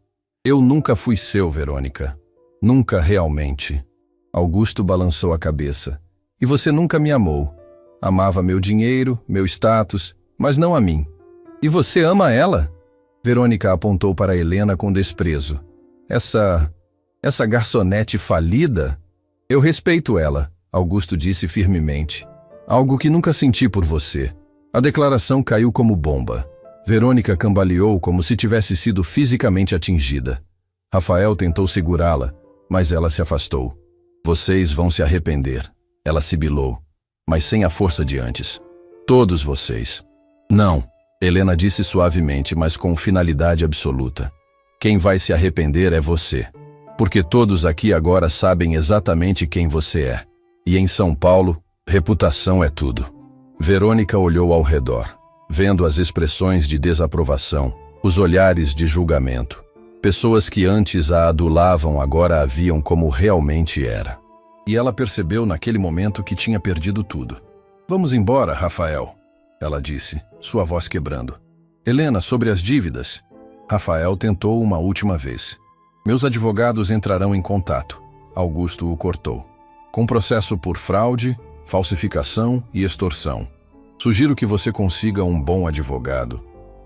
Eu nunca fui seu, Verônica. Nunca realmente. Augusto balançou a cabeça. E você nunca me amou. Amava meu dinheiro, meu status, mas não a mim. E você ama ela? Verônica apontou para Helena com desprezo. Essa garçonete falida? Eu respeito ela, Augusto disse firmemente. Algo que nunca senti por você. A declaração caiu como bomba. Verônica cambaleou como se tivesse sido fisicamente atingida. Rafael tentou segurá-la, mas ela se afastou. Vocês vão se arrepender, ela sibilou, mas sem a força de antes. Todos vocês. Não, Helena disse suavemente, mas com finalidade absoluta. Quem vai se arrepender é você. Porque todos aqui agora sabem exatamente quem você é. E em São Paulo, reputação é tudo. Verônica olhou ao redor, vendo as expressões de desaprovação, os olhares de julgamento. Pessoas que antes a adulavam agora a viam como realmente era. E ela percebeu naquele momento que tinha perdido tudo. Vamos embora, Rafael, ela disse, sua voz quebrando. Helena, sobre as dívidas. Rafael tentou uma última vez. Meus advogados entrarão em contato. Augusto o cortou. Com processo por fraude, falsificação e extorsão. Sugiro que você consiga um bom advogado.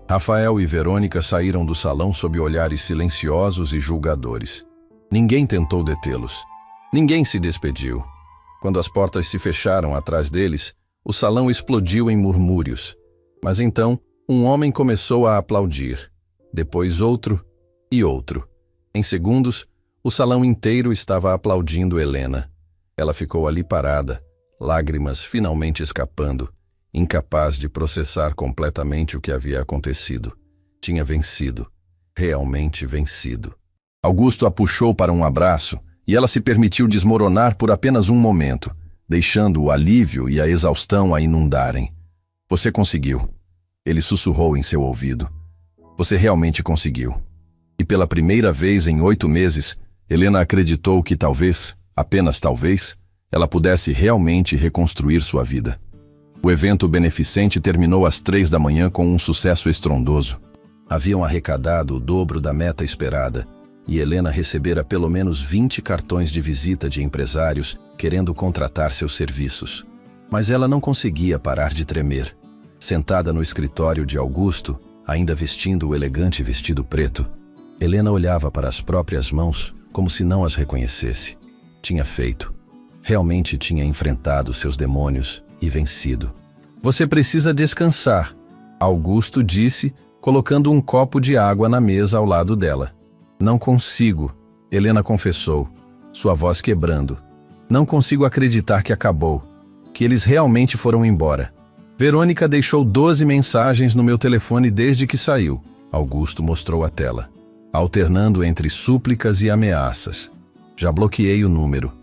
Rafael e Verônica saíram do salão sob olhares silenciosos e julgadores. Ninguém tentou detê-los. Ninguém se despediu. Quando as portas se fecharam atrás deles, o salão explodiu em murmúrios. Mas então, um homem começou a aplaudir. Depois outro e outro. Em segundos, o salão inteiro estava aplaudindo Helena. Ela ficou ali parada, lágrimas finalmente escapando, incapaz de processar completamente o que havia acontecido. Tinha vencido. Realmente vencido. Augusto a puxou para um abraço e ela se permitiu desmoronar por apenas um momento, deixando o alívio e a exaustão a inundarem. Você conseguiu. Ele sussurrou em seu ouvido. Você realmente conseguiu. E pela primeira vez em 8 meses, Helena acreditou que talvez, apenas talvez, ela pudesse realmente reconstruir sua vida. O evento beneficente terminou às 3 da manhã com um sucesso estrondoso. Haviam arrecadado o dobro da meta esperada, e Helena recebera pelo menos 20 cartões de visita de empresários querendo contratar seus serviços. Mas ela não conseguia parar de tremer. Sentada no escritório de Augusto, ainda vestindo o elegante vestido preto, Helena olhava para as próprias mãos como se não as reconhecesse. Tinha feito. Realmente tinha enfrentado seus demônios e vencido. Você precisa descansar, Augusto disse, colocando um copo de água na mesa ao lado dela. Não consigo, Helena confessou, sua voz quebrando. Não consigo acreditar que acabou, que eles realmente foram embora. Verônica deixou 12 mensagens no meu telefone desde que saiu, Augusto mostrou a tela, alternando entre súplicas e ameaças. Já bloqueei o número.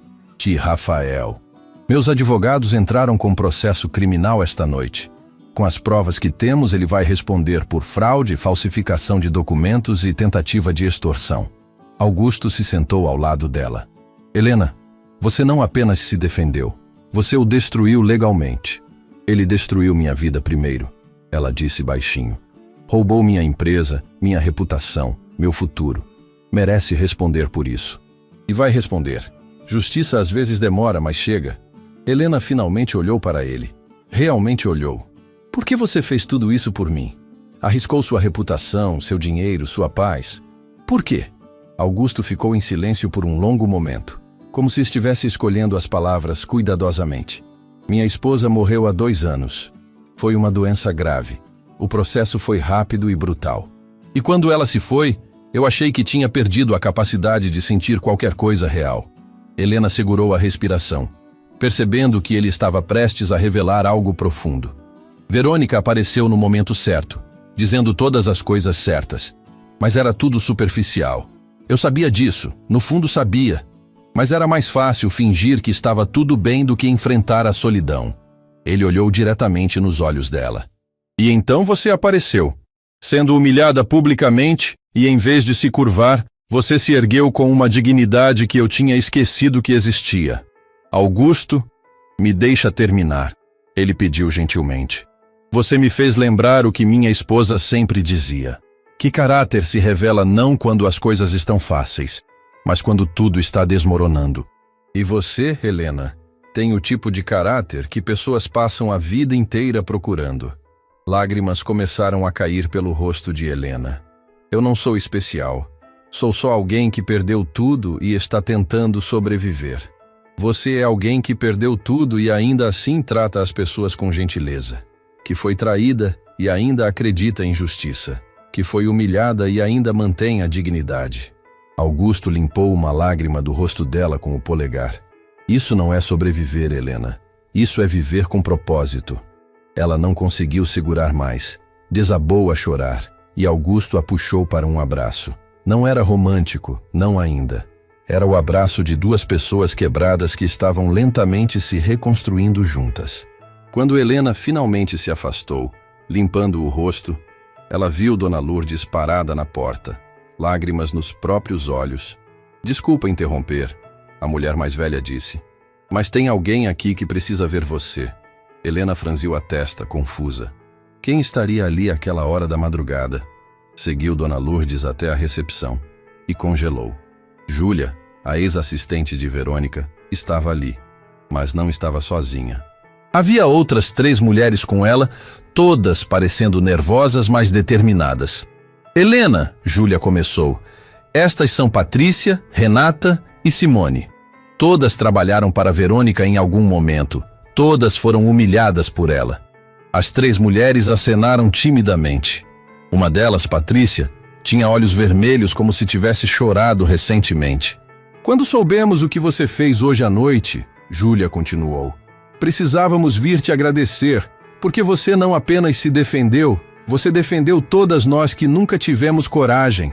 De Rafael. Meus advogados entraram com processo criminal esta noite. Com as provas que temos, ele vai responder por fraude, falsificação de documentos e tentativa de extorsão. Augusto se sentou ao lado dela. Helena, você não apenas se defendeu, Você o destruiu legalmente. Ele destruiu minha vida primeiro, ela disse baixinho. Roubou minha empresa, minha reputação, meu futuro. Merece responder por isso. E vai responder. Justiça às vezes demora, mas chega. Helena finalmente olhou para ele. Realmente olhou. Por que você fez tudo isso por mim? Arriscou sua reputação, seu dinheiro, sua paz. Por quê? Augusto ficou em silêncio por um longo momento, como se estivesse escolhendo as palavras cuidadosamente. Minha esposa morreu há 2 anos. Foi uma doença grave. O processo foi rápido e brutal. E quando ela se foi, eu achei que tinha perdido a capacidade de sentir qualquer coisa real. Helena segurou a respiração, percebendo que ele estava prestes a revelar algo profundo. Verônica apareceu no momento certo, dizendo todas as coisas certas. Mas era tudo superficial. Eu sabia disso, no fundo sabia. Mas era mais fácil fingir que estava tudo bem do que enfrentar a solidão. Ele olhou diretamente nos olhos dela. E então você apareceu, sendo humilhada publicamente, e em vez de se curvar, você se ergueu com uma dignidade que eu tinha esquecido que existia. Augusto, me deixa terminar, ele pediu gentilmente. Você me fez lembrar o que minha esposa sempre dizia. Que caráter se revela não quando as coisas estão fáceis, mas quando tudo está desmoronando. E você, Helena, tem o tipo de caráter que pessoas passam a vida inteira procurando. Lágrimas começaram a cair pelo rosto de Helena. Eu não sou especial. Sou só alguém que perdeu tudo e está tentando sobreviver. Você é alguém que perdeu tudo e ainda assim trata as pessoas com gentileza. Que foi traída e ainda acredita em justiça. Que foi humilhada e ainda mantém a dignidade. Augusto limpou uma lágrima do rosto dela com o polegar. Isso não é sobreviver, Helena. Isso é viver com propósito. Ela não conseguiu segurar mais. Desabou a chorar e Augusto a puxou para um abraço. Não era romântico, não ainda. Era o abraço de 2 pessoas quebradas que estavam lentamente se reconstruindo juntas. Quando Helena finalmente se afastou, limpando o rosto, ela viu Dona Lourdes parada na porta, lágrimas nos próprios olhos. Desculpa interromper, a mulher mais velha disse, mas tem alguém aqui que precisa ver você. Helena franziu a testa, confusa. Quem estaria ali àquela hora da madrugada? Seguiu Dona Lourdes até a recepção e congelou. Júlia, a ex-assistente de Verônica, estava ali, mas não estava sozinha. Havia outras 3 mulheres com ela, todas parecendo nervosas, mas determinadas. Helena, Júlia começou. Estas são Patrícia, Renata e Simone. Todas trabalharam para Verônica em algum momento. Todas foram humilhadas por ela. As 3 mulheres acenaram timidamente. Uma delas, Patrícia, tinha olhos vermelhos como se tivesse chorado recentemente. Quando soubemos o que você fez hoje à noite, Júlia continuou, precisávamos vir te agradecer, porque você não apenas se defendeu, você defendeu todas nós que nunca tivemos coragem.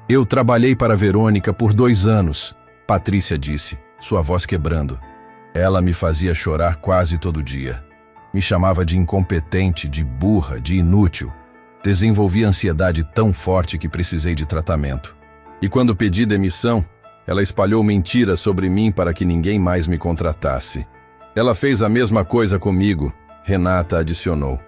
Eu trabalhei para Verônica por 2 anos, Patrícia disse, sua voz quebrando. Ela me fazia chorar quase todo dia. Me chamava de incompetente, de burra, de inútil. Desenvolvi ansiedade tão forte que precisei de tratamento. E quando pedi demissão, ela espalhou mentiras sobre mim para que ninguém mais me contratasse. Ela fez a mesma coisa comigo, Renata adicionou.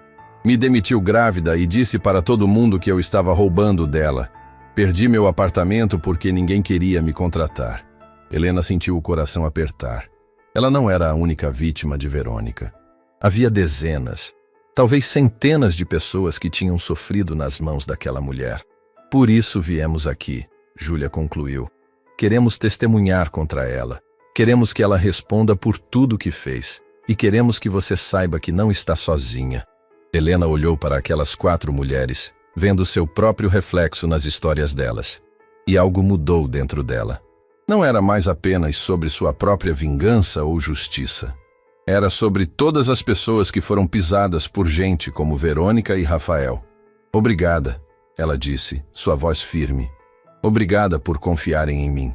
Me demitiu grávida e disse para todo mundo que eu estava roubando dela. Perdi meu apartamento porque ninguém queria me contratar. Helena sentiu o coração apertar. Ela não era a única vítima de Verônica. Havia dezenas, talvez centenas de pessoas que tinham sofrido nas mãos daquela mulher. Por isso viemos aqui, Júlia concluiu. Queremos testemunhar contra ela. Queremos que ela responda por tudo o que fez. E queremos que você saiba que não está sozinha. Helena olhou para aquelas 4 mulheres, vendo seu próprio reflexo nas histórias delas. E algo mudou dentro dela. Não era mais apenas sobre sua própria vingança ou justiça. Era sobre todas as pessoas que foram pisadas por gente como Verônica e Rafael. Obrigada, ela disse, sua voz firme. Obrigada por confiarem em mim.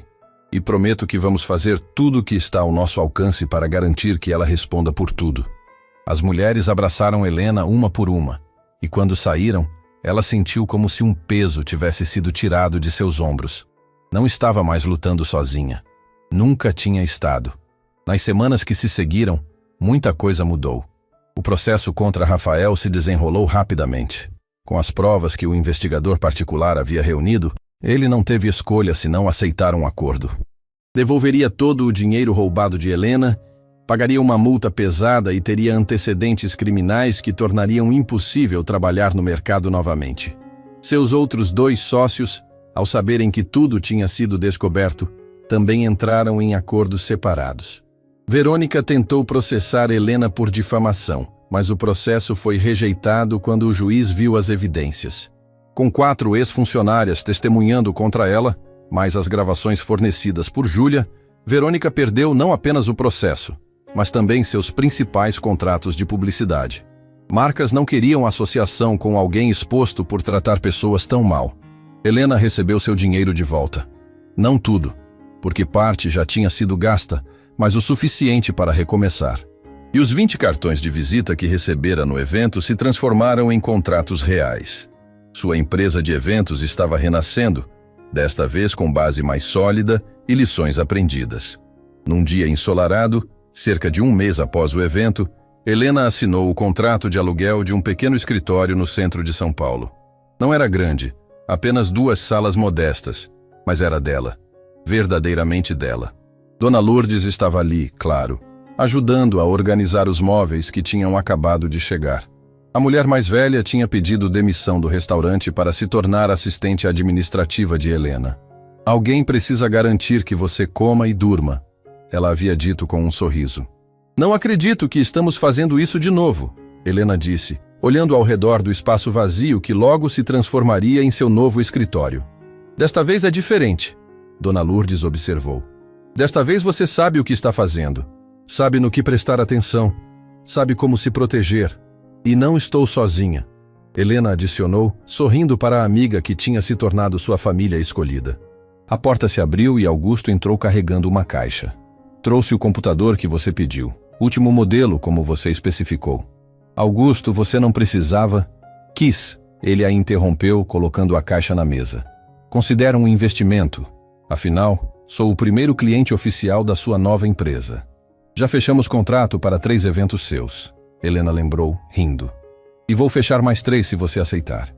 E prometo que vamos fazer tudo o que está ao nosso alcance para garantir que ela responda por tudo. As mulheres abraçaram Helena uma por uma, e quando saíram, ela sentiu como se um peso tivesse sido tirado de seus ombros. Não estava mais lutando sozinha. Nunca tinha estado. Nas semanas que se seguiram, muita coisa mudou. O processo contra Rafael se desenrolou rapidamente. Com as provas que o investigador particular havia reunido, ele não teve escolha senão aceitar um acordo. Devolveria todo o dinheiro roubado de Helena, pagaria uma multa pesada e teria antecedentes criminais que tornariam impossível trabalhar no mercado novamente. Seus outros 2 sócios, ao saberem que tudo tinha sido descoberto, também entraram em acordos separados. Verônica tentou processar Helena por difamação, mas o processo foi rejeitado quando o juiz viu as evidências. Com 4 ex-funcionárias testemunhando contra ela, mais as gravações fornecidas por Júlia, Verônica perdeu não apenas o processo, mas também seus principais contratos de publicidade. Marcas não queriam associação com alguém exposto por tratar pessoas tão mal. Helena recebeu seu dinheiro de volta. Não tudo, porque parte já tinha sido gasta, mas o suficiente para recomeçar. E os 20 cartões de visita que recebera no evento se transformaram em contratos reais. Sua empresa de eventos estava renascendo, desta vez com base mais sólida e lições aprendidas. Num dia ensolarado, cerca de 1 mês após o evento, Helena assinou o contrato de aluguel de um pequeno escritório no centro de São Paulo. Não era grande, apenas 2 salas modestas, mas era dela, verdadeiramente dela. Dona Lourdes estava ali, claro, ajudando a organizar os móveis que tinham acabado de chegar. A mulher mais velha tinha pedido demissão do restaurante para se tornar assistente administrativa de Helena. Alguém precisa garantir que você coma e durma, ela havia dito com um sorriso. Não acredito que estamos fazendo isso de novo, Helena disse, olhando ao redor do espaço vazio que logo se transformaria em seu novo escritório. Desta vez é diferente, Dona Lourdes observou. Desta vez você sabe o que está fazendo. Sabe no que prestar atenção, sabe como se proteger. E não estou sozinha, Helena adicionou, sorrindo para a amiga que tinha se tornado sua família escolhida. A porta se abriu e Augusto entrou carregando uma caixa. Trouxe o computador que você pediu, último modelo como você especificou. Augusto, você não precisava... Quis, ele a interrompeu colocando a caixa na mesa. Considera um investimento, afinal, sou o primeiro cliente oficial da sua nova empresa. Já fechamos contrato para 3 eventos seus, Helena lembrou, rindo. E vou fechar mais 3 se você aceitar.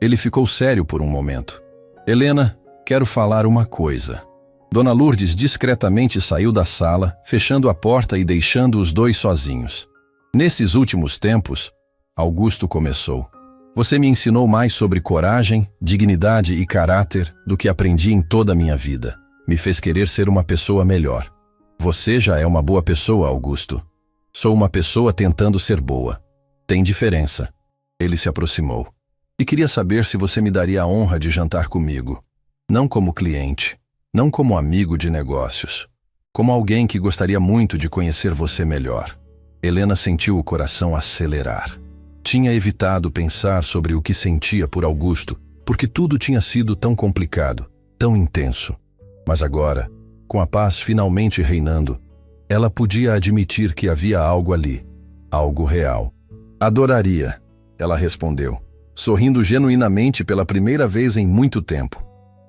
Ele ficou sério por um momento. Helena, quero falar uma coisa. Dona Lourdes discretamente saiu da sala, fechando a porta e deixando os 2 sozinhos. Nesses últimos tempos, Augusto começou. Você me ensinou mais sobre coragem, dignidade e caráter do que aprendi em toda a minha vida. Me fez querer ser uma pessoa melhor. Você já é uma boa pessoa, Augusto. Sou uma pessoa tentando ser boa. Tem diferença. Ele se aproximou. E queria saber se você me daria a honra de jantar comigo. Não como cliente, não como amigo de negócios. Como alguém que gostaria muito de conhecer você melhor. Helena sentiu o coração acelerar. Tinha evitado pensar sobre o que sentia por Augusto, porque tudo tinha sido tão complicado, tão intenso. Mas agora, com a paz finalmente reinando, ela podia admitir que havia algo ali, algo real. Adoraria, ela respondeu, sorrindo genuinamente pela primeira vez em muito tempo.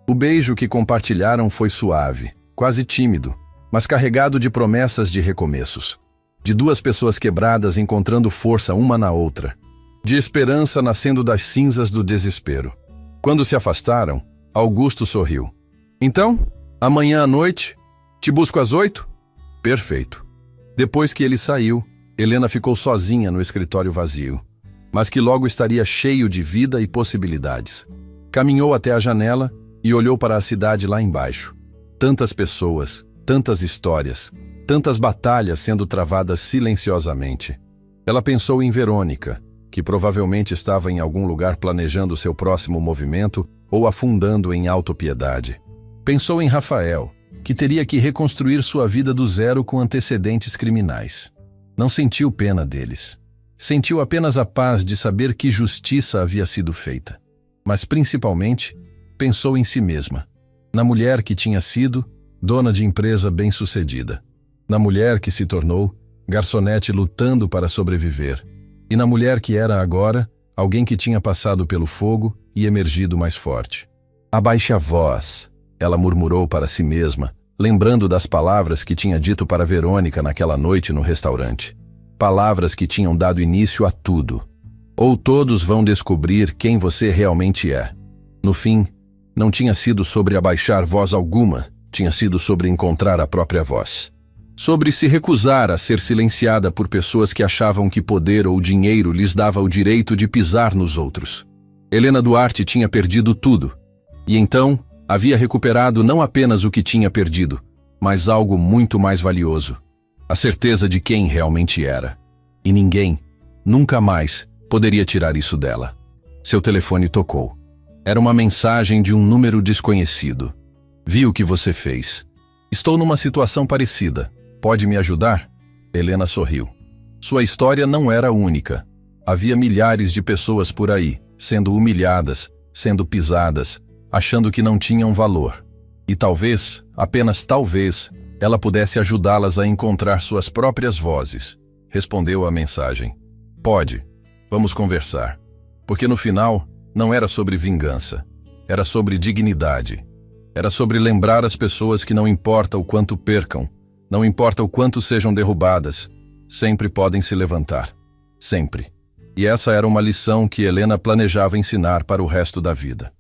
O beijo que compartilharam foi suave, quase tímido, mas carregado de promessas de recomeços. De 2 pessoas quebradas encontrando força uma na outra. De esperança nascendo das cinzas do desespero. Quando se afastaram, Augusto sorriu. Então, amanhã à noite, te busco às 8? Perfeito. Depois que ele saiu, Helena ficou sozinha no escritório vazio, mas que logo estaria cheio de vida e possibilidades. Caminhou até a janela e olhou para a cidade lá embaixo. Tantas pessoas, tantas histórias, tantas batalhas sendo travadas silenciosamente. Ela pensou em Verônica, que provavelmente estava em algum lugar planejando seu próximo movimento ou afundando em autopiedade. Pensou em Rafael, que teria que reconstruir sua vida do zero com antecedentes criminais. Não sentiu pena deles. Sentiu apenas a paz de saber que justiça havia sido feita. Mas principalmente, pensou em si mesma. Na mulher que tinha sido dona de empresa bem-sucedida. Na mulher que se tornou garçonete lutando para sobreviver. E na mulher que era agora alguém que tinha passado pelo fogo e emergido mais forte. Abaixe a voz, ela murmurou para si mesma, lembrando das palavras que tinha dito para Verônica naquela noite no restaurante. palavras que tinham dado início a tudo. Ou todos vão descobrir quem você realmente é. No fim, não tinha sido sobre abaixar voz alguma, tinha sido sobre encontrar a própria voz. Sobre se recusar a ser silenciada por pessoas que achavam que poder ou dinheiro lhes dava o direito de pisar nos outros. Helena Duarte tinha perdido tudo. E então, havia recuperado não apenas o que tinha perdido, mas algo muito mais valioso. A certeza de quem realmente era. E ninguém, nunca mais, poderia tirar isso dela. Seu telefone tocou. Era uma mensagem de um número desconhecido. Vi o que você fez. Estou numa situação parecida. Pode me ajudar? Helena sorriu. Sua história não era única. Havia milhares de pessoas por aí, sendo humilhadas, sendo pisadas, achando que não tinham valor. E talvez, apenas talvez, ela pudesse ajudá-las a encontrar suas próprias vozes. Respondeu a mensagem. Pode. Vamos conversar. Porque no final, não era sobre vingança. Era sobre dignidade. Era sobre lembrar as pessoas que não importa o quanto percam, não importa o quanto sejam derrubadas, sempre podem se levantar. Sempre. E essa era uma lição que Helena planejava ensinar para o resto da vida.